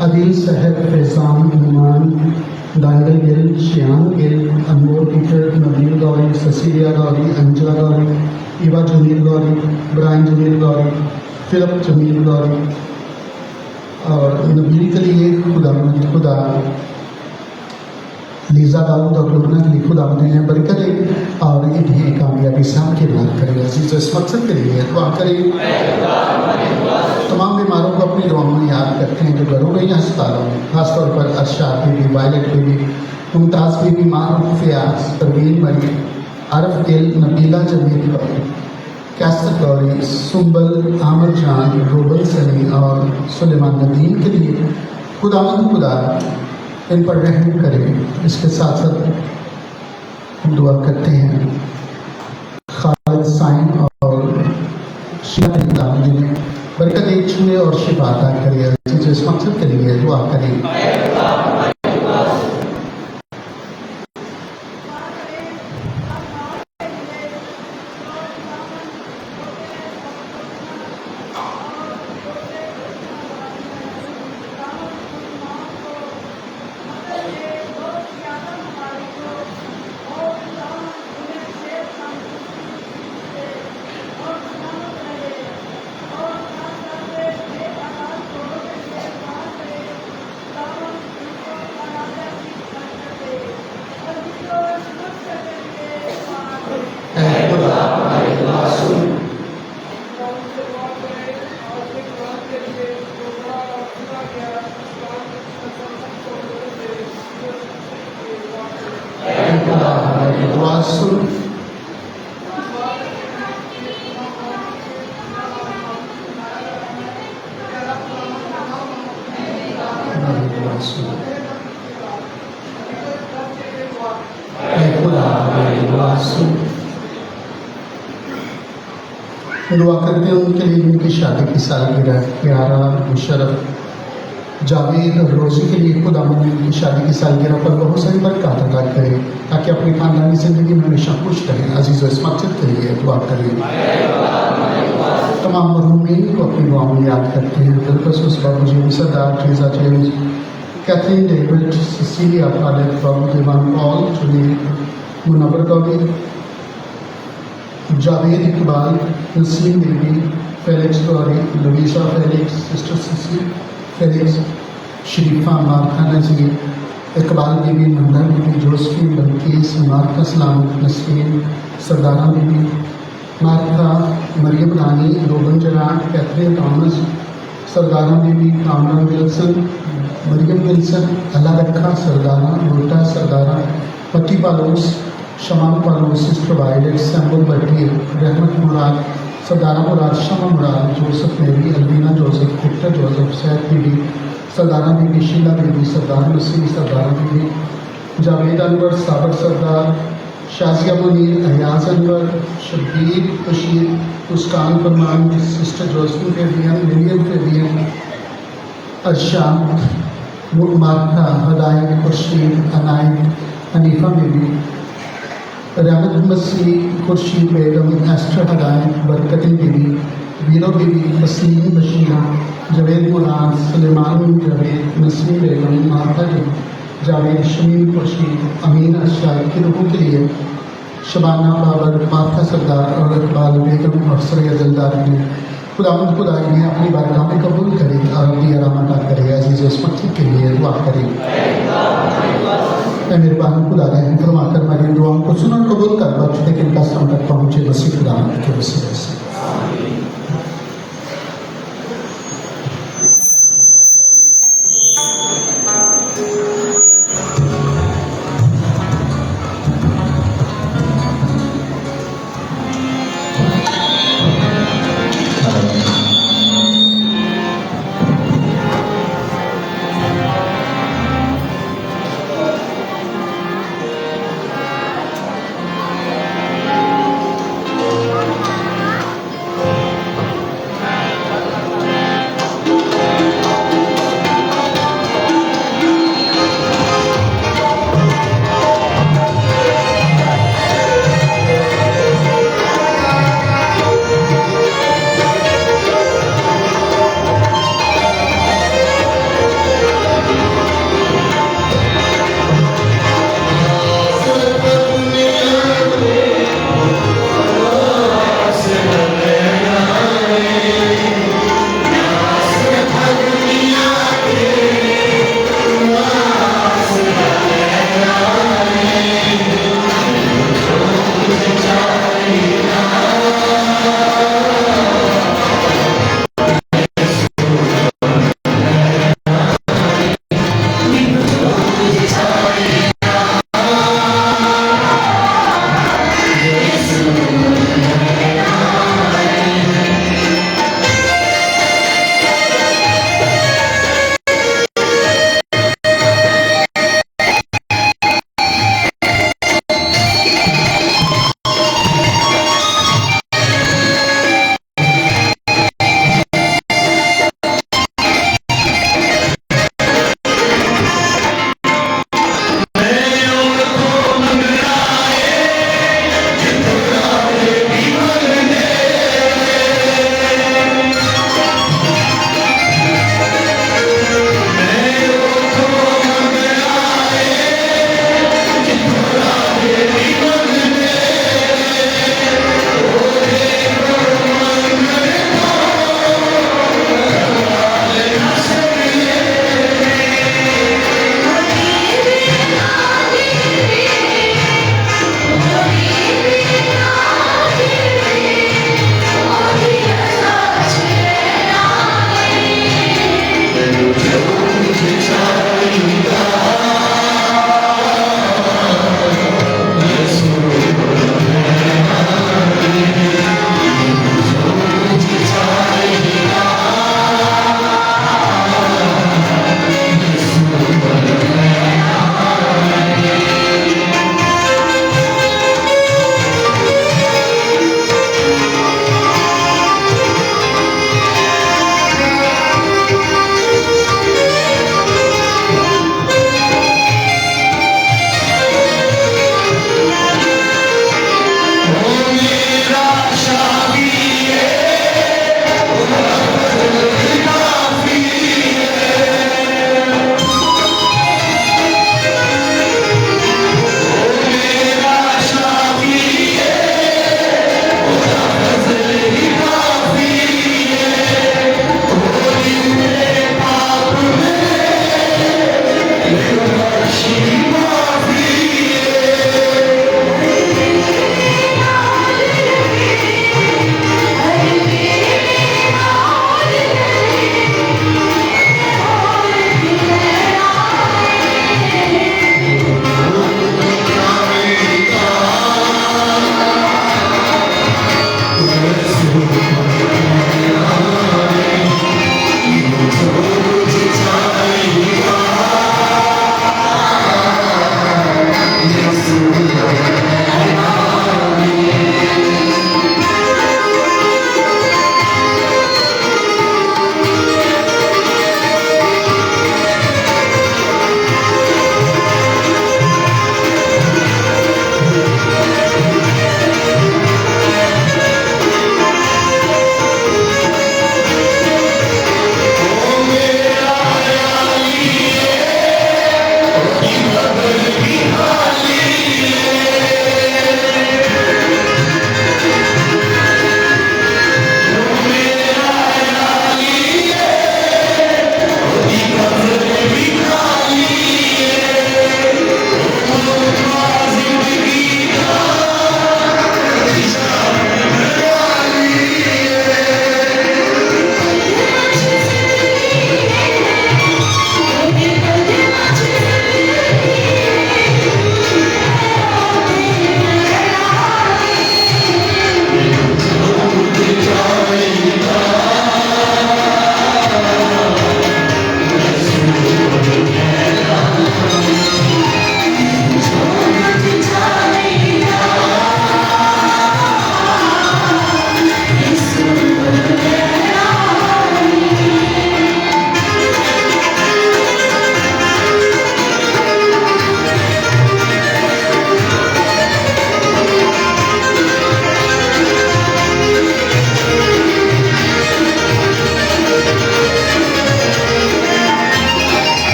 अदील सहब, Faizan, Numan, Daniel Gill, Shian Gill, Anmol Peter, Nabil Gauri, Cecilia Gauri, Angela Gauri, Eva Jamil Gauri, Brian Jamil Gauri, Philip Jamil Gauri और नबील के लिए खुदा लीजा दाऊद और लुबना के लिए खुदा ने बरकत दे और इन्हें कामयाबी साथ के नाम करे। अजीज इस मकसद के लिए दुआ करें। तमाम बीमारों को अपनी दुआओं में याद करते हैं जो घरों में या अस्पतालों में, खासतौर पर अरशाद बीबी, वायलट बीबी, मुमताज़ बीबी, मारूफ फयाज, परवीन मरियम, आरफ गिल, नबीला जमील गौरी, कैसर गौरी, सुंबल, आमर जान, रोबल सनी और सुलेमान नदीम के लिए खुदा इन पर रहम करे। इसके साथ साथ हम दुआ करते हैं खालिद साइन और शिया जिन्हें बरकत छुए और शिफा अता करे। इस मकसद के लिए दुआ करें। दुआ करते हैं उनके लिए उनकी शादी की सालगिरह, प्यारा मुशर्रफ, जावेद और रोज़ी के लिए खुदा उनकी शादी की सालगिरह पर बहुत सारी बरकत अता करे ताकि अपनी खानदानी ज़िंदगी में हमेशा खुश रहें। अजीज़ इस मकसद के लिए दुआ करें। तमाम मरहूमीन को अपनी दुआ में याद करते हैं। बिलखसूस Babu ji Sardar, Teresa James, Catherine David, Cecilia Khalid, Babu Dewan Paul, जुनीर, Munawar Ghauri, Javed Iqbal, Naseem Bibi, Felix Ghauri, Louisa Felix, sister सिसी Felix, Sharifa, Martha Nazir, Iqbal Bibi, Manda Bibi, Josephine, Bilquis, Martha Salamat, Nasreen, Sardara Bibi, Martha, Maryam Rani, रोबन जरान, Catherine Thomas, Sardara Bibi, Kamran Wilson, Maryam Wilson, Allah Rakha, Sardara रोटा, सरदारा पति पालोस, शमान पालोस, सिस्टर वायलेट, सैम्बल बटी, रहमत Murad, Sardara Murad, Shama Murad, Joseph Mary, Alvina Joseph, Victor Joseph, Saeed Bibi, Sardara Bibi, Sheela Bibi, Sardar Naseem, Sardara Bibi, Javed Anwar, Sabir Sardar, Shazia Munir, Ayaz Anwar, Shabbir Bashir, Muskan Farman, sister Josephine Fabian, मिलियन फेबियन, अरशाद, मार्था, हदायत, खुर्शीद, अनायत, हनीफा बीबी, रहमत मसीह, खुर्शीद बेगम, एस्टर हदायत, बरकतें बीबी, वीरो बीबी, तस्लीम बशीरा, जवेद मुराद, सलेमान जवेद, नसीम बेगम, मार्था जावेद, शमीम खुर्शीद, अमीन अशाइद की रूहों के लिए शबाना बाबर, मार्था सरदार और इकबाल बेगम और सरैया जलदार ने खुदावंद खुदाई ने अपनी बारगाह में कबूल करे और अपनी आरामत करे। अजीज़ इस मकसद के लिए दुआ करें। मेहरबान खुदा रहम फरमाकर मेरी दुआओं को सुन और कबूल कर बख्श दे कि इनका सम तक पहुँचे मसीह खुदा के वसीले से।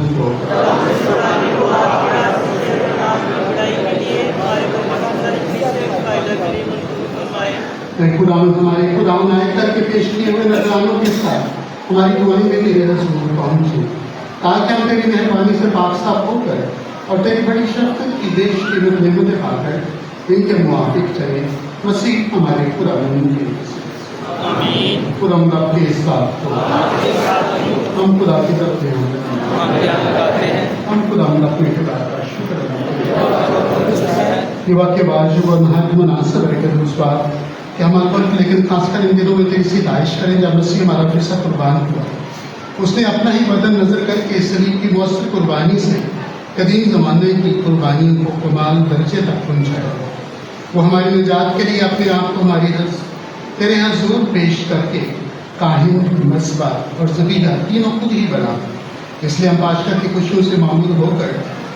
मजबूत हो। खुदावंद हमारे खुदावंद आए करके पेश किए हुए नजरानों के साथ हमारी दुआएं में तेरे रसूल पहुंचे, ताकि हम तेरी मेहरबानी से पाक साफ होकर और तेरी बड़ी शफ़क़त की देश की नेमतें पाकर इनके मुआफिक चले। मसीह हमारे खुदावंद के खुदावंद आपके साथ हो। हम खुदा की तरफ हम खुदावंद अपने खुदा का शुक्र अदा ये वाक्यवाद जो नहायत मुनासिब है कि उस बात कि हम अकबर लेकिन खासकर इन दिनों में तो इसी दाइश करें जब मसीह हमारा फिर कुर्बान हुआ। उसने अपना ही बदन नजर करके इस सलीब की मौसर कुर्बानी से कदीम ज़माने की कुर्बानियों को कमाल दर्जे तक पहुँचाया। वो हमारी निजात के लिए अपने आप को हमारी तेरे हज़ूर पेश करके काहिन, मस्बा और ज़बीहा तीनों खुद ही बना। इसलिए हम बादशाह की खुशियों से मामूल होकर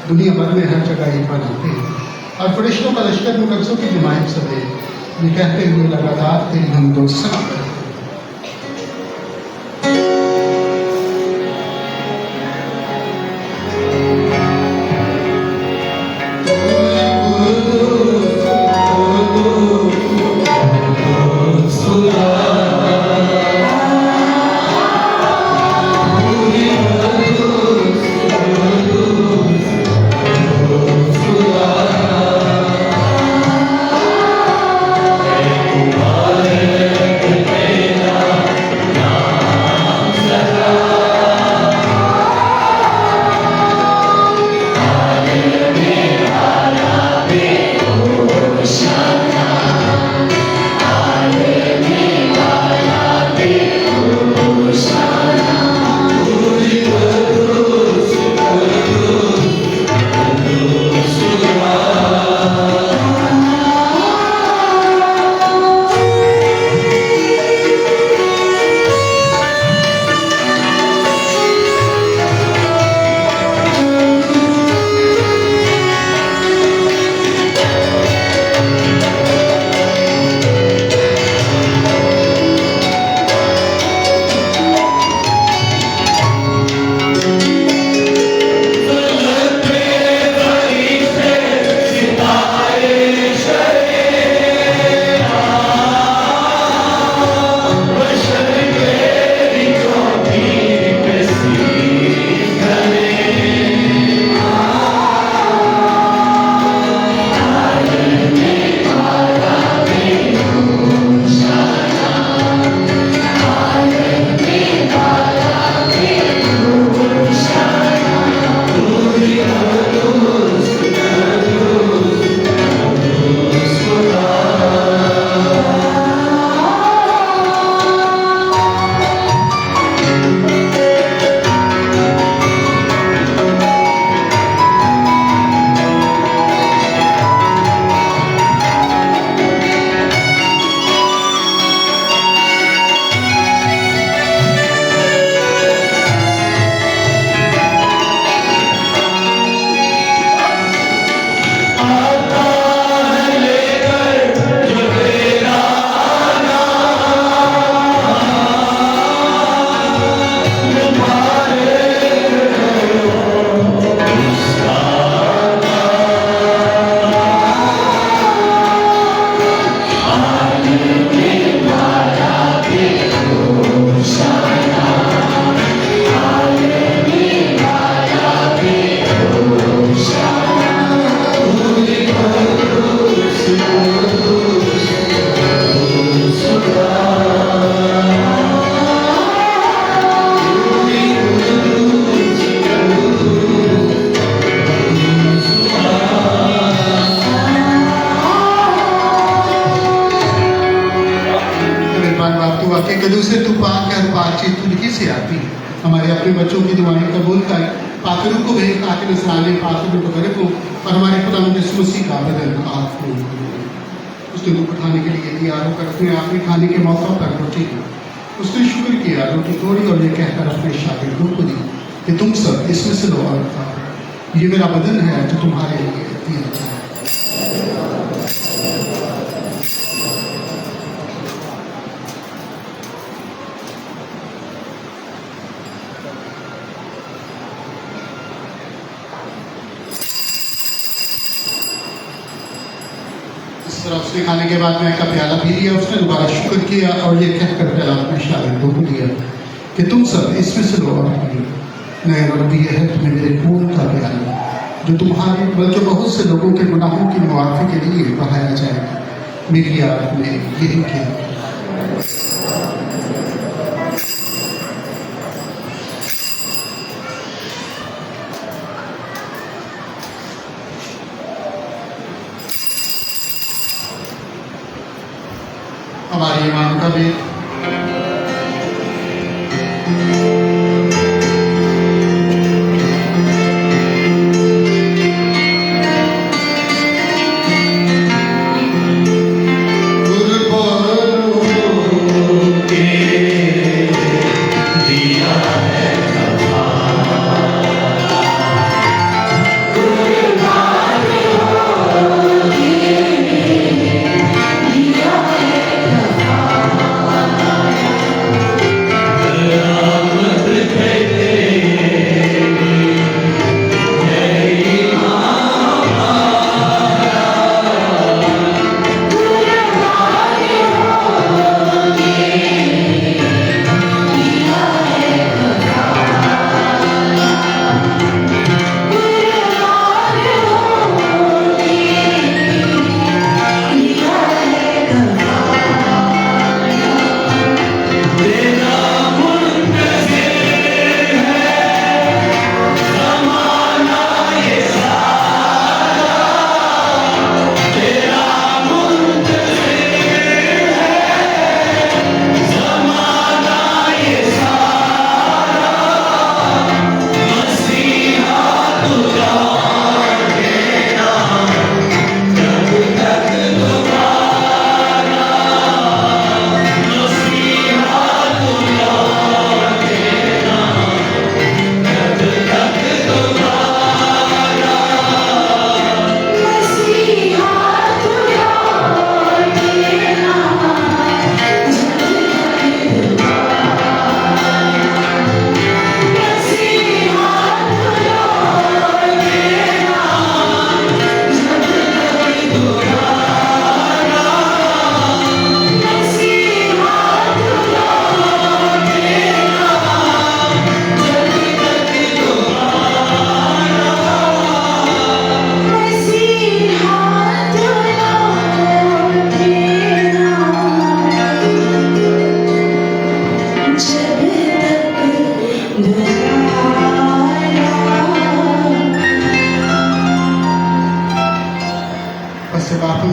दुनिया भर में हर जगह ईद मनाते हैं और फरिश्तों का लश्कर मुकद्दसों की जमायत समेत ये कहते हुए लगातार तेरी हम दो सना करते हैं। कलूसे तू पाक है और बातचीत तुझी से आती है। हमारे अपने बच्चों की दुआएं कबूल कर, पाकरों को भेज ताकि नसराने पाकरों को करे को और हमारे खुदा यीशु मसीह का बदन आपको उसने दुख उठाने के लिए तैयार होकर अपने आखिरी खाने के मौका पर रोटी दी। उसने शुक्र किया, रोटी तोड़ी और ये कहकर अपने शागिर्दों को दी कि तुम सब इसमें से लो और खाओ, ये मेरा बदन है जो तुम्हारे लिए दिया जाए। तरह उसने खाने के बाद मैं का प्याला पी लिया, उसने दोबारा शुक्र किया और ये कहकर प्याला अपने शागिर्दों को दिया कि तुम सब इसमें से लो और पियो। नए रब ये है तुम्हें मेरे खून का प्याला जो तुम्हारे बल्कि बहुत से लोगों के गुनाहों की मुआफ़ी के लिए बहाया जाएगा। मेरी याद में यही किया। हमारी ईमान का भी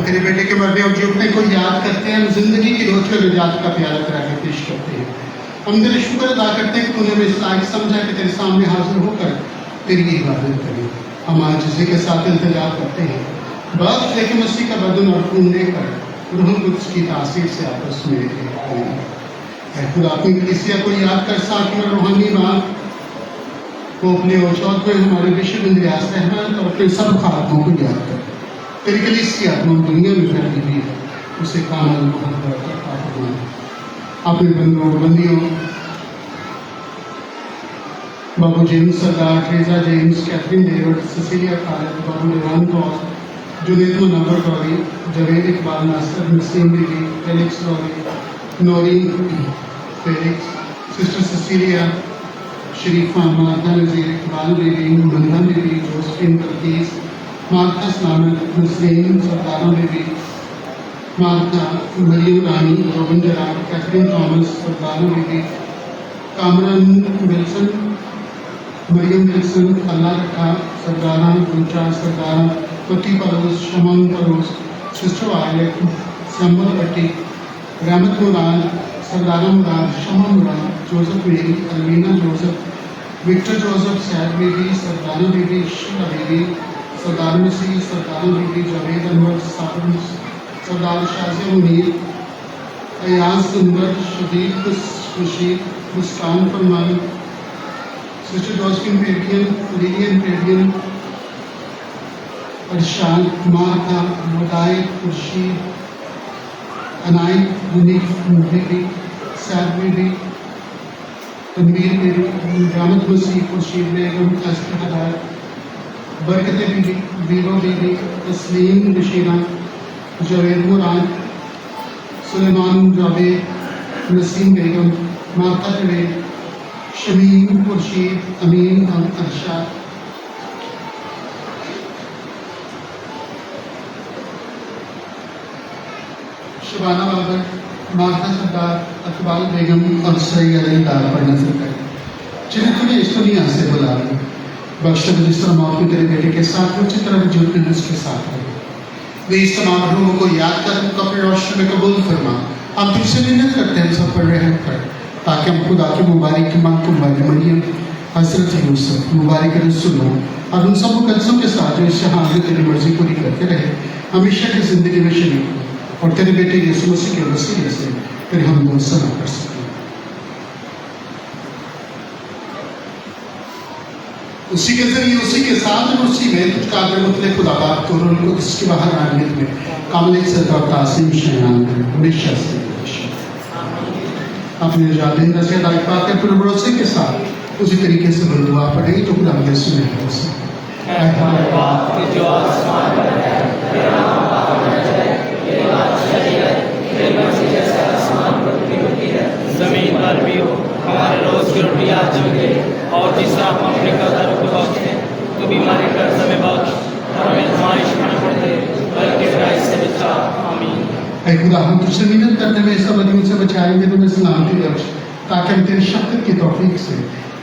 तेरे बेटे के मरने और जीतने को याद करते हैं। हम जिंदगी की रोज का निजात का प्याला करा के पेश करते हैं। हम तेरे शुक्र अदा करते हैं कि तूने हमें इस लायक समझा कि तेरे सामने हाजिर होकर तेरी इबादत करें। हम आज इसी के साथ इंतजार करते हैं बख्श लेके मसीह का बदन और खून लेकर रूह कुद्स की तासीर से आपस में खुदा अपनी कलीसिया को याद कर साथ में रूहानी बात को अपने औचौत में हमारे विश्व इंद्रियास रहमत और अपने सब खातों को याद कर तेरी कलीसिया तमाम दुनिया में फैली हुई है, उसे कामल मोहब्बत अपने बंदों बंदियों Babu James Sardar, Teresa James, Catherine David, Cecilia Khalid, Babu निवान Kaur, Junaid Munawar Ghauri, Javed Iqbal Nasir, Naseem Bibi, Felix Ghauri, Noreen Felix, sister Cecilia, Sharifa, Martha Nazir, Iqbal Bibi, Manda Bibi, Josephine तलकीस, मार्था सलामत, नसरीन सरदारा बीबी, मार्था, मरियम रानी, रोबन जराब, Catherine Thomas, Sardara Bibi, Kamran Wilson, Maryam Wilson, Allah Rakha, Sardara Guncha, सरदारा पति परोस, शमन परोस, सिस्टर वायलेट, सैम्बल पट्टी, रहमत मुराद, सरदारा मुराद, शमा मुराद, जोसेफ मेरी, अलमीना Joseph, Victor Joseph, Saeed Bibi, Sardara Bibi, Sheela Bibi, Sardar Masih, Sardara Bibi, Javed Anwar, Sardar Shazia Munir, Ayaz Anwar, शदीद खुशीद, मुस्कान फरमान, सिस्टर जोसेफिन पेडियन, लिलियन पेडियन, अरशाद, मार्था, मुदाई, खुर्शीद, अनायत, मुनीफ बीबी, सैद बीबी, तनवीर बीबी, रहमत मसीह, खुर्शीद बेगम, एस्टर हदायत, बरकत बीबी, बीबो बीबी, तस्लीम नशीरा, जावेद मुराद, सुलेमान जावेद, नसीम बेगम, माता जवेद, शमीम खुर्शीद, अमीन अरशद, शबाना बाबर, मार्था सरदार, अकबाल बेगम और सईद अली डार पर नजर करें, जिन्हें तुम्हें इस दुनिया से बुला ली। बख्श जिस तरह मौत में तेरे बेटे के साथ उसी तरह वजूद में उसके साथ रहे। वे इस तमाम रूहों को याद कर उनको अपने रोशन में कबूल फरमा। हम तुझसे मिन्नत करते हैं सब पर रहम कर, ताकि हम खुदा की मुबारक मंकुम वाली मरियम, हजरत यूसुफ, मुबारक रसूल और उन सब मुकद्दसों के साथ जो इस जहां में तेरी मर्जी पूरी करते रहे, हमेशा की जिंदगी में शरीक हो और तेरे बेटे यीशु मसीह के वसीले से तेरे हम लोग सना कर सकें। उसी के जरिए, उसी के साथ और उसी में तुझ काबिल मुतले खुदाबाद को रोल को इसके बाहर आनियत में कामिल सदा और तासीम शयान करें हमेशा से अपने जाते नसीहत आई पाकर पूरे भरोसे के साथ उसी तरीके से वो दुआ पढ़ेगी जो खुदा ने सुने है उसे। है हमारे बाप जो आसमान पर है, तेरा नाम पाक होना चाहिए, तेरी बादशाही है, तेरी मर्जी जैसे आसमान पर भी होती है, जमीन पर भी हो। हमारे रोज की रोटी आज हमें दे, और जिस तरह हम अपने कर्जदारों को बख्शते, तो भी हमारे कर्ज हमें बख्श और हमें आजमाइश में न पड़ते, बल्कि बुराई से बचा। आमीन। ऐ खुदा, हम तुझसे मिन्नत करते हुए सब बदियों से बचाएंगे, तुम्हें सलामती बख्श, ताकि हम तेरी शक्ति की तौफीक से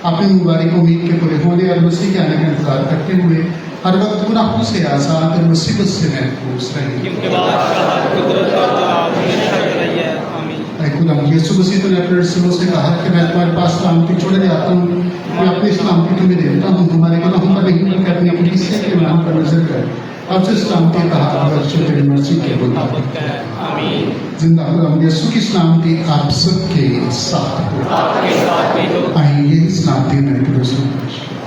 अपनी मुबारक उम्मीद के पूरे होने और मसीह के आने का इंतजार करते हुए हर वक्त गुनाहों से आजाद और मुसीबत से महफूज रहें। क्योंकि बादशाह, कुदरत और जलाल हमेशा रही है। आमीन। ऐ खुदा, यीशु मसीह ने अपने रसूलों से कहा कि मैं तुम्हारे पास सलामती छोड़े जाता हूँ, मैं अपनी सलामती तुम्हें देता हूँ, हमारे गुनाहों पर नहीं बल्कि अपने अपने हिस्से के नाम पर नजर कर अब से सलामती कहा जो तेरी मर्जी के मुताबिक है। आमीन। जिंदा खुदा यीशु की सलामती आप सबके साथ हो। आपके साथ भी हो। आइए सलामती मेरे पड़ोसियों को पेश करें।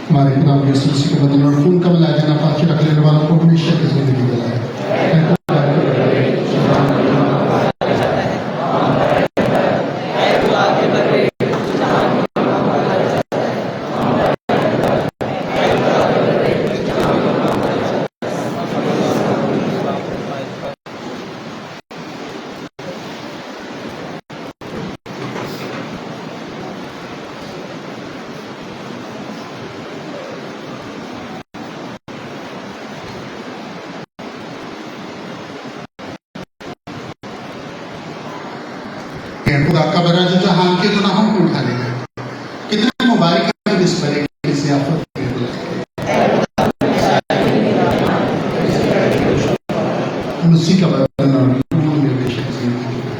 हमारे खुदा यीशु मसीह के बदन और खून का मिलाया जाना पाक रख लेने वालों को हमेशा की जिंदगी दिलाए। खुदा का बरा जो जहां के गुनाहों को उठा लेगा, कितने मुबारक है इस बड़े की ज़ियाफत में। उसी का बदन और खून में बेशक जिंदगी है।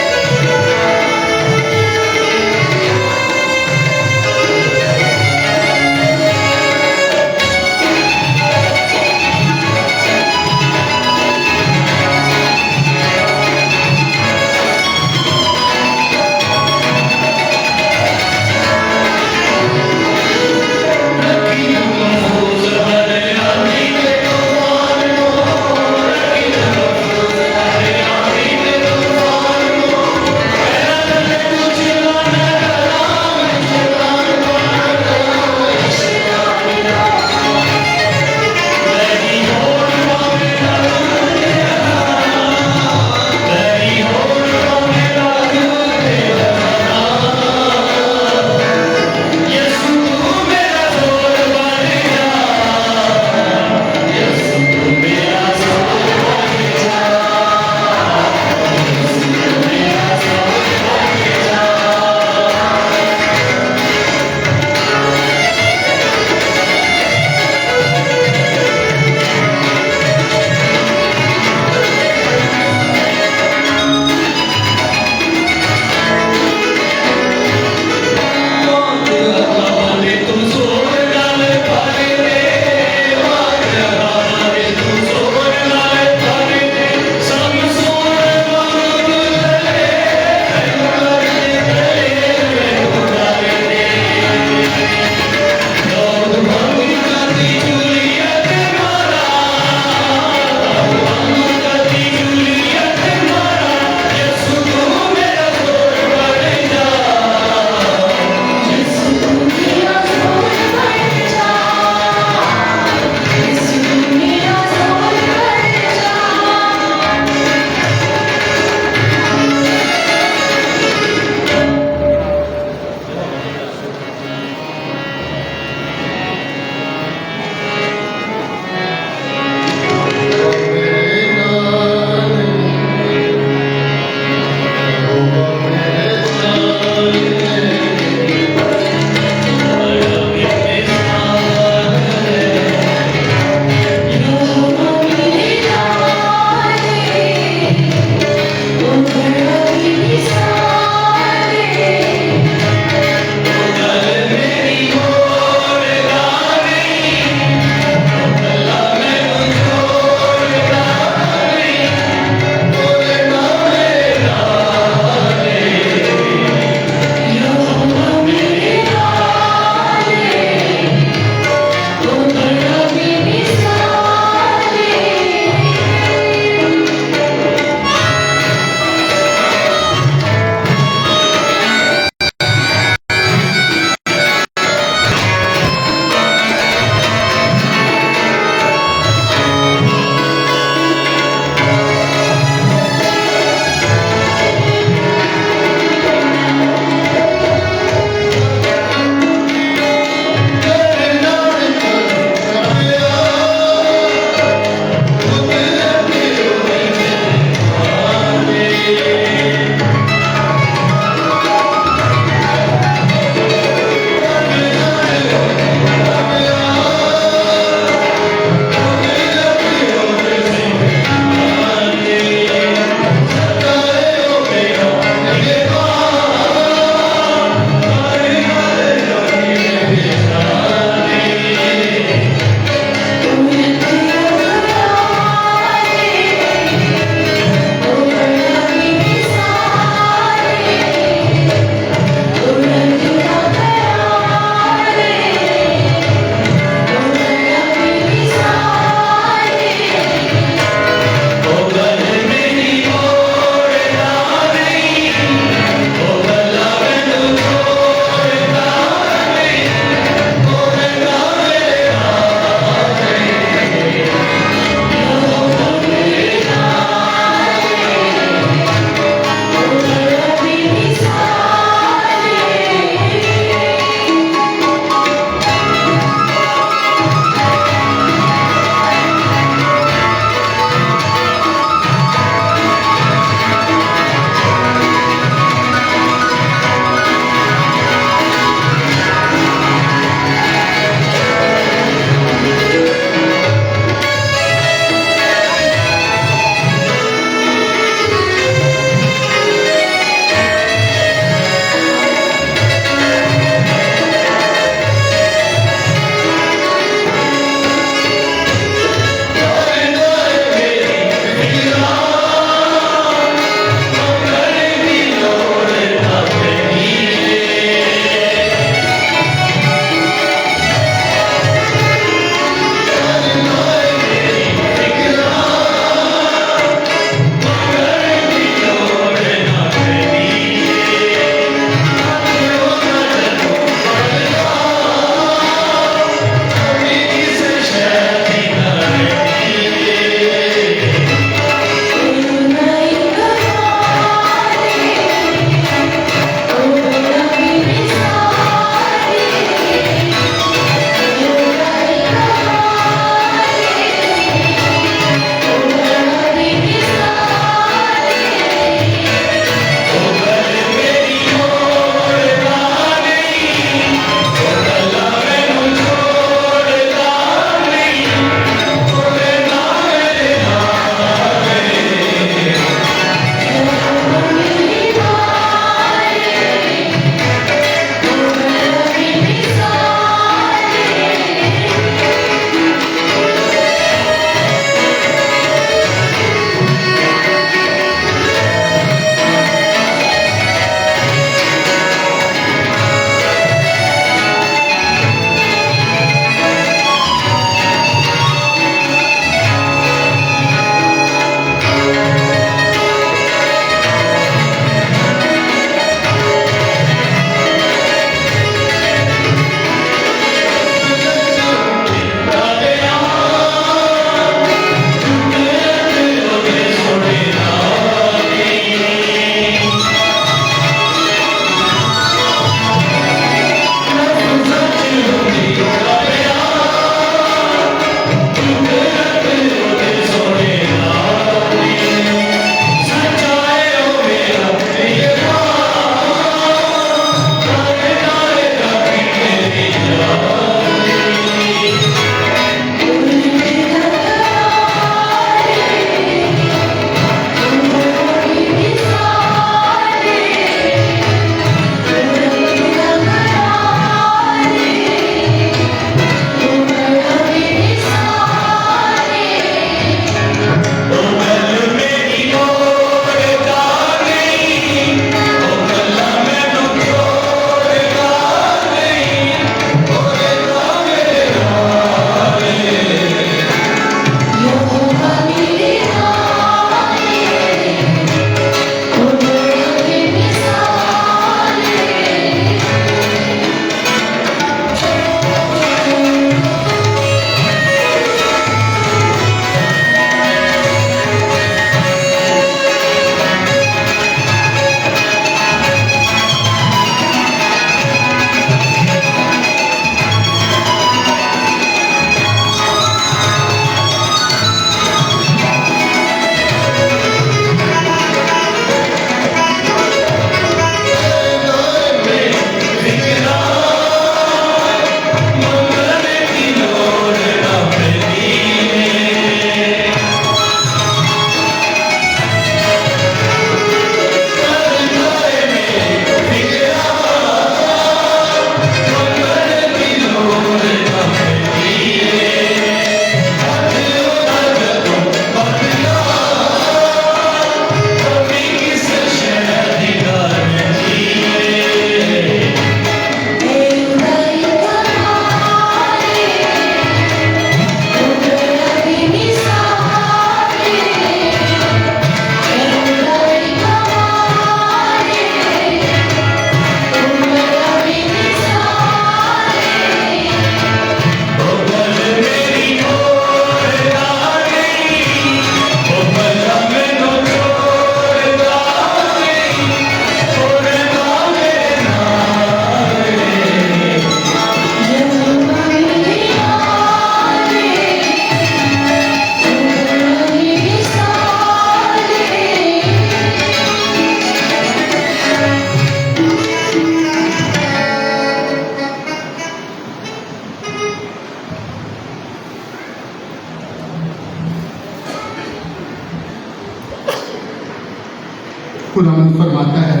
खुदावंद फरमाता है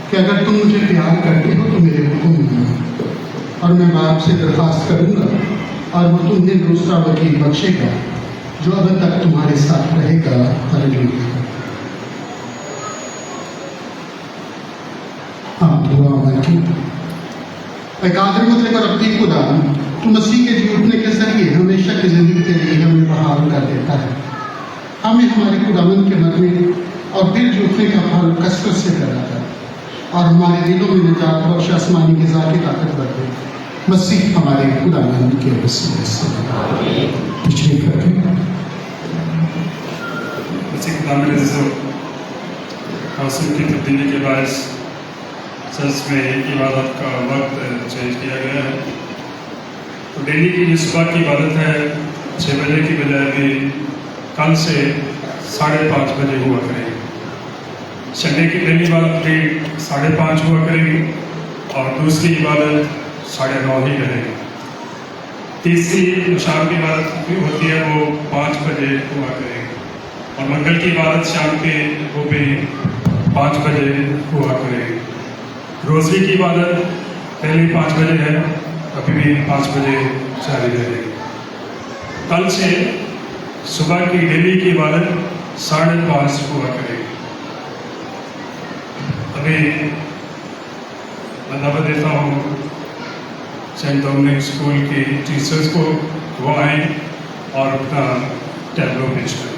कि अगर तुम मुझे प्यार करते हो तो मेरे हुक्म मानो, और मैं बाप से दरख्वास्त करूंगा और वो तुम्हें दूसरा वकील बख्शेगा जो अब तक तुम्हारे साथ रहेगा। हालेलुया। हाँ, दुआ में की एक आदर मतलब रब्बी खुदा तू मसीह के जी उठने के जरिए हमेशा की जिंदगी के लिए हमें बहाल कर देता है। हमें हमारे खुदावंद के मरने और दिल के उठने का फल कसरत से कराता है और हमारे दिलों में निजात बख्श आसमानी ग़िज़ा की ताकत बढ़ गई। मसीह हमारे खुदावंद के वसीले से पिछले करके मसीह खुदावंद अज़ीज़ों, मौसम की तब्दीली के बायस चर्च में इबादत का वक्त चेंज किया गया है। तो डेली की जो सुबह की इबादत है 6 बजे की बजाय भी कल से 5:30 बजे हुआ करेगी। संडे की पहली इबादत भी 5:30 हुआ करेगी और दूसरी इबादत 9:30 ही रहेगी। तीसरी जो शाम की इबादत होती है वो 5 बजे हुआ करेगी और मंगल की इबादत शाम के वो भी 5 बजे हुआ करेगी। रोज़री की इबादत पहले 5 बजे है, अभी भी 5 बजे जारी रहेगी। कल से सुबह की डेली की इबादत 5:30 हुआ करेगी। अभी मैं दावत देता हूँ सेंट डोमिनिक स्कूल के टीचर्स को, वो आएँ और अपना टैबलो पेश करें।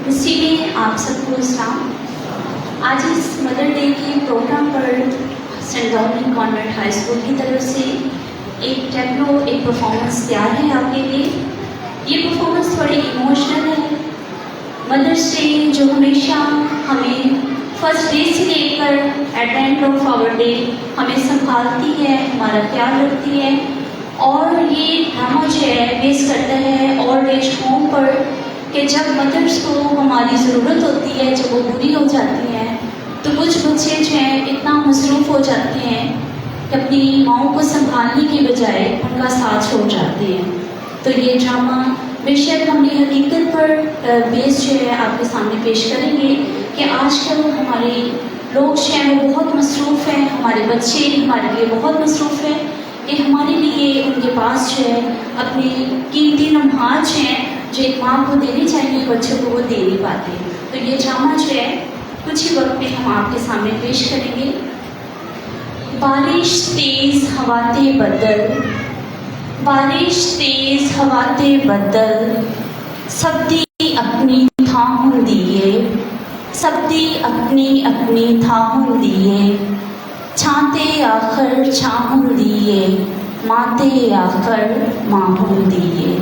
मसीह में आप सबको सलाम। आज इस मदर डे के प्रोग्राम पर saint Dominic convent high school की तरफ से एक टैबलो, एक परफॉर्मेंस तैयार है आपके लिए। ये परफॉर्मेंस थोड़ी इमोशनल है। मदर्स डे जो हमेशा हमें फर्स्ट डे से लेकर at the end of our day हमें संभालती है, हमारा ख्याल रखती है। और ये ड्रामा जो है बेस करता है ओल्ड एज होम पर कि जब मदर्स को हमारी ज़रूरत होती है, जब वो बुरी हो जाती हैं, तो कुछ बच्चे जो हैं इतना मसरूफ़ हो जाते हैं कि अपनी माओं को संभालने की बजाय उनका साथ छोड़ जाते हैं। तो ये ड्रामा बेशक हमने हकीकत पर बेस जो है आपके सामने पेश करेंगे कि आजकल हमारे लोग जो हैं वो बहुत मसरूफ़ हैं, हमारे बच्चे हमारे लिए बहुत मसरूफ़ हैं कि हमारे लिए उनके पास जो है अपने कीमती लम्हात जो हैं जो एक माँ को देनी चाहिए बच्चों को वो दे नहीं पाते। तो ये ड्रामा जो है कुछ ही वक्त में हम आपके सामने पेश करेंगे। बारिश तेज हवाते बदल, बारिश तेज हवाते बदल, सबदी अपनी थाहुं दिए, सबदी अपनी अपनी थाहुं दिए, छाते आखर छाहुं दिए, माते आखर माहुं दिए।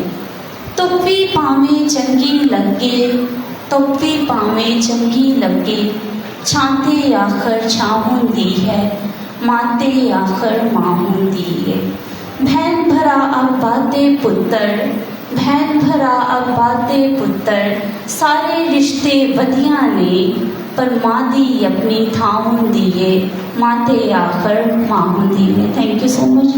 तुप्पी पावे चंगी लगे, तुप्पी पावे चंगी लगे, छाते आखर छाहुं दी है, माते आखर माहुं दी है। भैन भरा अब बातें पुत्र, भैन भरा अब बातें पुत्र, सारे रिश्ते बदिया ने पर माँ दी अपनी थाहुं दिए, माते आखर माहुं दिए। Thank you so much.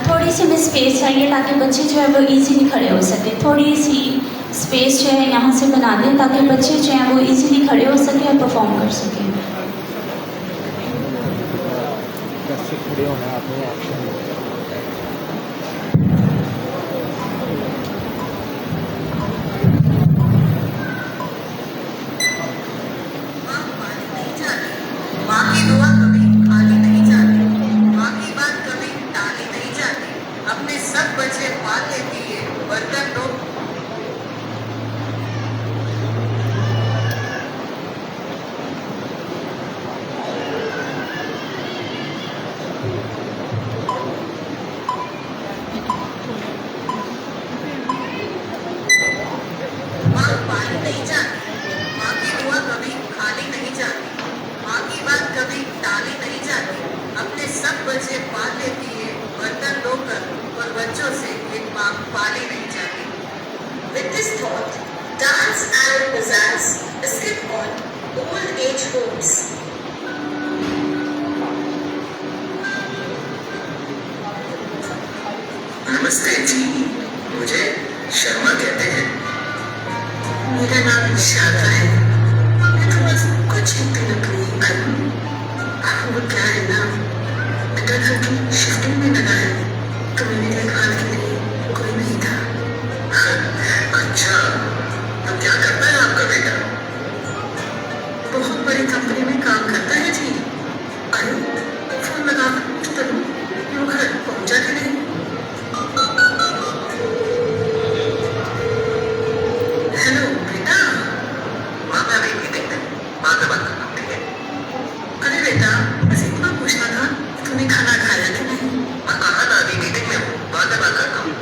थोड़ी सी हमें स्पेस चाहिए ताकि बच्चे जो है वो इजीली खड़े हो सके। थोड़ी सी स्पेस जो है यहाँ से बना दें ताकि बच्चे जो हैं वो इजीली खड़े हो सके और परफॉर्म कर सकें। कैसे खड़े होना है अपने एक्शन में। माँ पानी नहीं जाती, माँ की दुआ कभी खाली नहीं जाती, माँ की बात कभी टाली नहीं जाती, अपने सब बच्चे पाल लेती है बर्तन धोकर और बच्चों से एक माँ पाली नहीं जाती। With this thought, dance and pizzazz is hip on old age homes. नमस्ते जी, मुझे शर्मा कहते हैं। मेरा नाम शारदा है। मैं तो बस कुछ ही दिन अपनी घर वो क्या है ना, बेटा घर की शिफ्टिंग में लगा है, तो मेरी देखभाल के लिए कोई नहीं था। अच्छा, तो क्या करता है आपका बेटा? बहुत बड़ी कंपनी में काम करता है जी। अरे फोन लगा तो वो घर पहुंचा कि नहीं? हेलो बेटा, माँ मैं अभी मीटिंग में बाद में बात करता हूँ, ठीक है? अरे बेटा, बस इतना पूछना था तूने खाना खाया कि नहीं? मैं कहा ना अभी मीटिंग में हूँ, बाद में बात करता हूँ।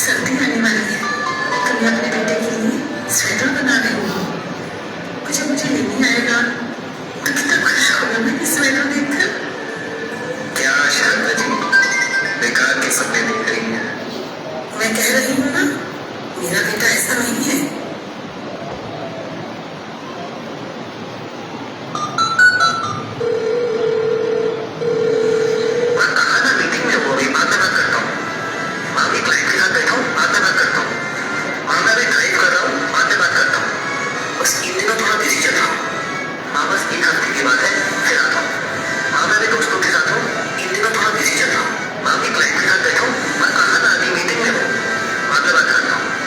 सर्दी आने वाली है, तो मैं अपने बेटे के लिए स्वेटर बना रही हूँ। कुछ मुझे नहीं आएगा तो कितना खुश होगा मैं इस स्वेटर देखकर। क्या शारदा जी, बेकार के सपने देख रही हैं? मैं कह रही हूँ ना, मेरा बेटा ऐसा नहीं है।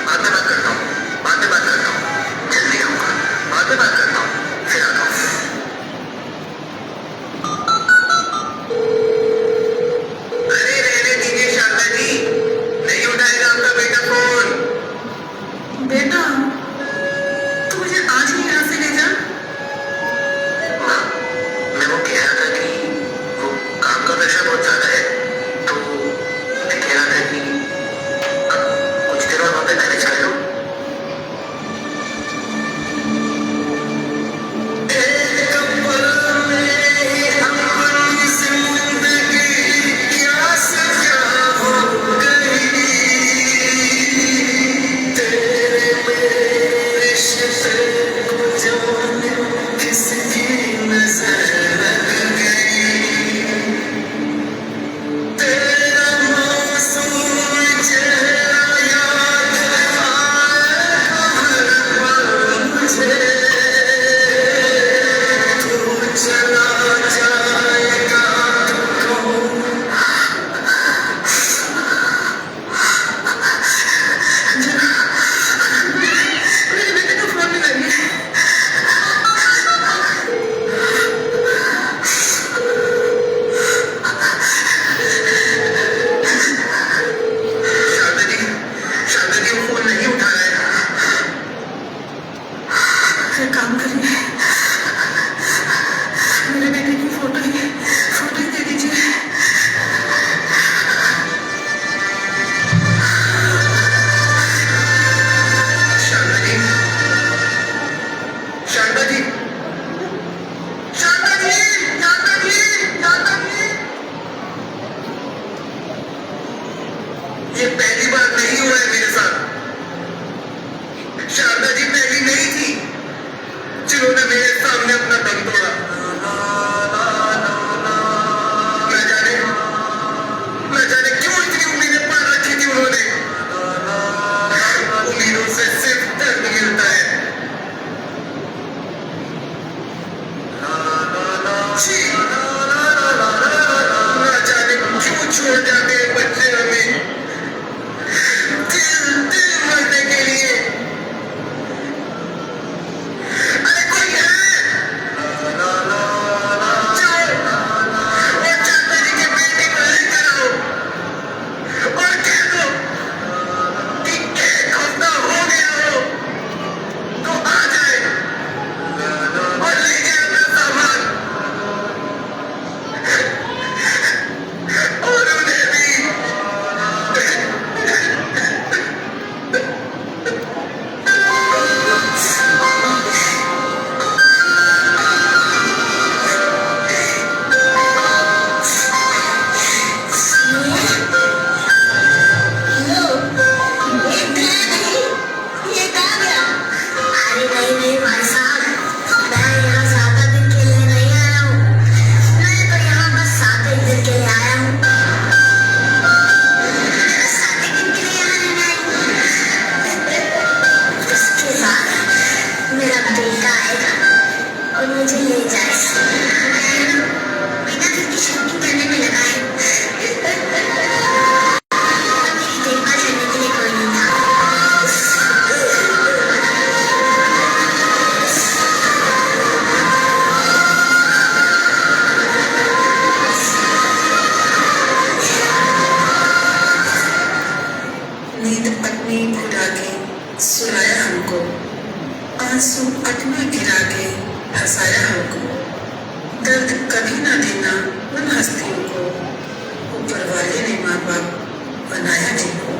बाद में बात करता हूँ। ये पहली बार नहीं हुआ है मेरे साथ। शारदा जी पहली नहीं थी जिन्होंने मेरे सामने अपना दम तोड़ा। न जाने क्यों इतनी उम्मीदें पार रखी थी उन्होंने। उम्मीदों से सिर्फ दर्द मिलता है। छी, न जाने क्यों छोड़ जाते हैं बच्चे हमें दिल मरने के लिए। अरे कोई है जो वो चाचा जी की बेटी को लेकर आओ और कह दो कि एक हफ्ता हो गया हो तो आ जाए और ले जाए अपना सामान और उन्हें भी। ये कहाँ गया? अरे नहीं भाई साहब, मैं यहाँ 7 दिन के लिए नहीं आया हूँ। मैं तो यहाँ बस 7 दिन के लिए आया हूँ। 7 दिन के लिए यहाँ नहीं आई। उसके बाद मेरा बेटा आएगा और मुझे ले जाएगा। बेटा फिर की शूटिंग करने में लगा है। मेरी देखभाल करने के लिए कोई नहीं था। नींद अपनी भुला के सुलाया हमको, आंसू अपने गिरा के हंसाया हमको। दर्द कभी ना देना उन हस्तियों को, ऊपर वाले ने माँ बाप बनाया जिनको।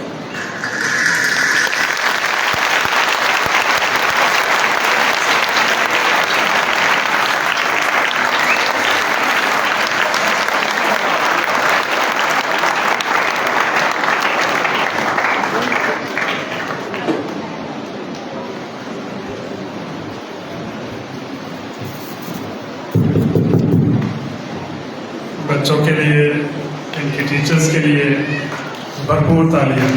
बच्चों के लिए, इनके टीचर्स के लिए भरपूर तालियां।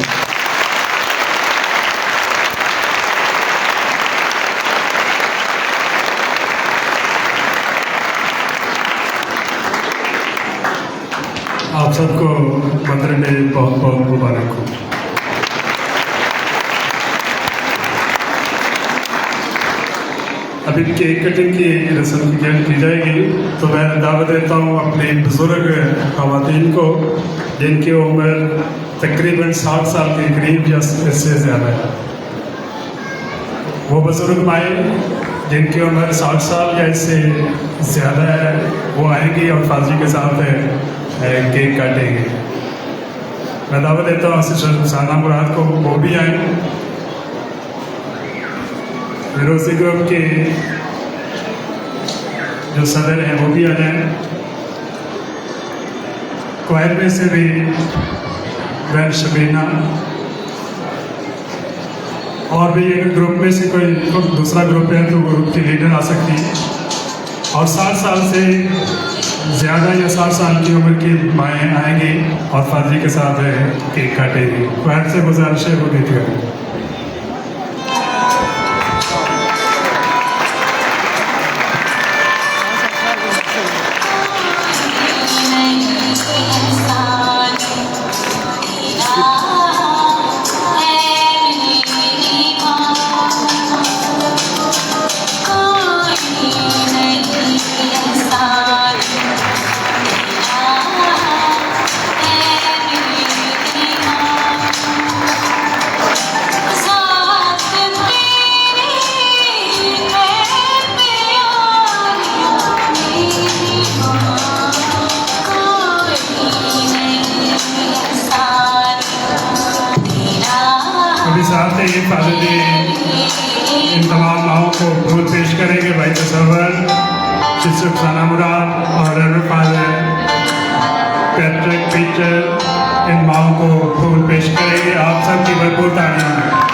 आप सबको मदर डे बहुत बहुत मुबारक हो। अभी केक कटिंग की रस्म की जाएगी, तो मैं दावत देता हूँ अपने बुजुर्ग ख़वातीन को जिनकी उम्र तकरीबन 60 साल के करीब या इससे ज़्यादा है। वो बुजुर्ग माएँ जिनकी उम्र 60 साल या इससे ज़्यादा है, वो आएंगी और फाजी के साथ केक काटेंगे। मैं दावत देता हूँ सिस्टर साना मुराद को, वो भी आए। फिरोजी ग्रुप के जो सदर हैं वो भी आ जाएं। क्वायर में से भी वैन शबीना, और भी अगर ग्रुप में से कोई दूसरा ग्रुप है तो ग्रुप की लीडर आ सकती है। और 60 साल से ज़्यादा या 60 साल की उम्र की माएँ आएंगी और फाजी के साथ केक काटेंगी। क्वायर से गुजारिश है वो गीत गाएं। साथ ही फादर जी इन तमाम माओं को फूल पेश करेंगे। भाई तसव्वुर, सिस्टर साना मुराद और रेवरेंड फादर पैट्रिक पीटर इन माओं को फूल पेश करेंगे। भरपूर तालियां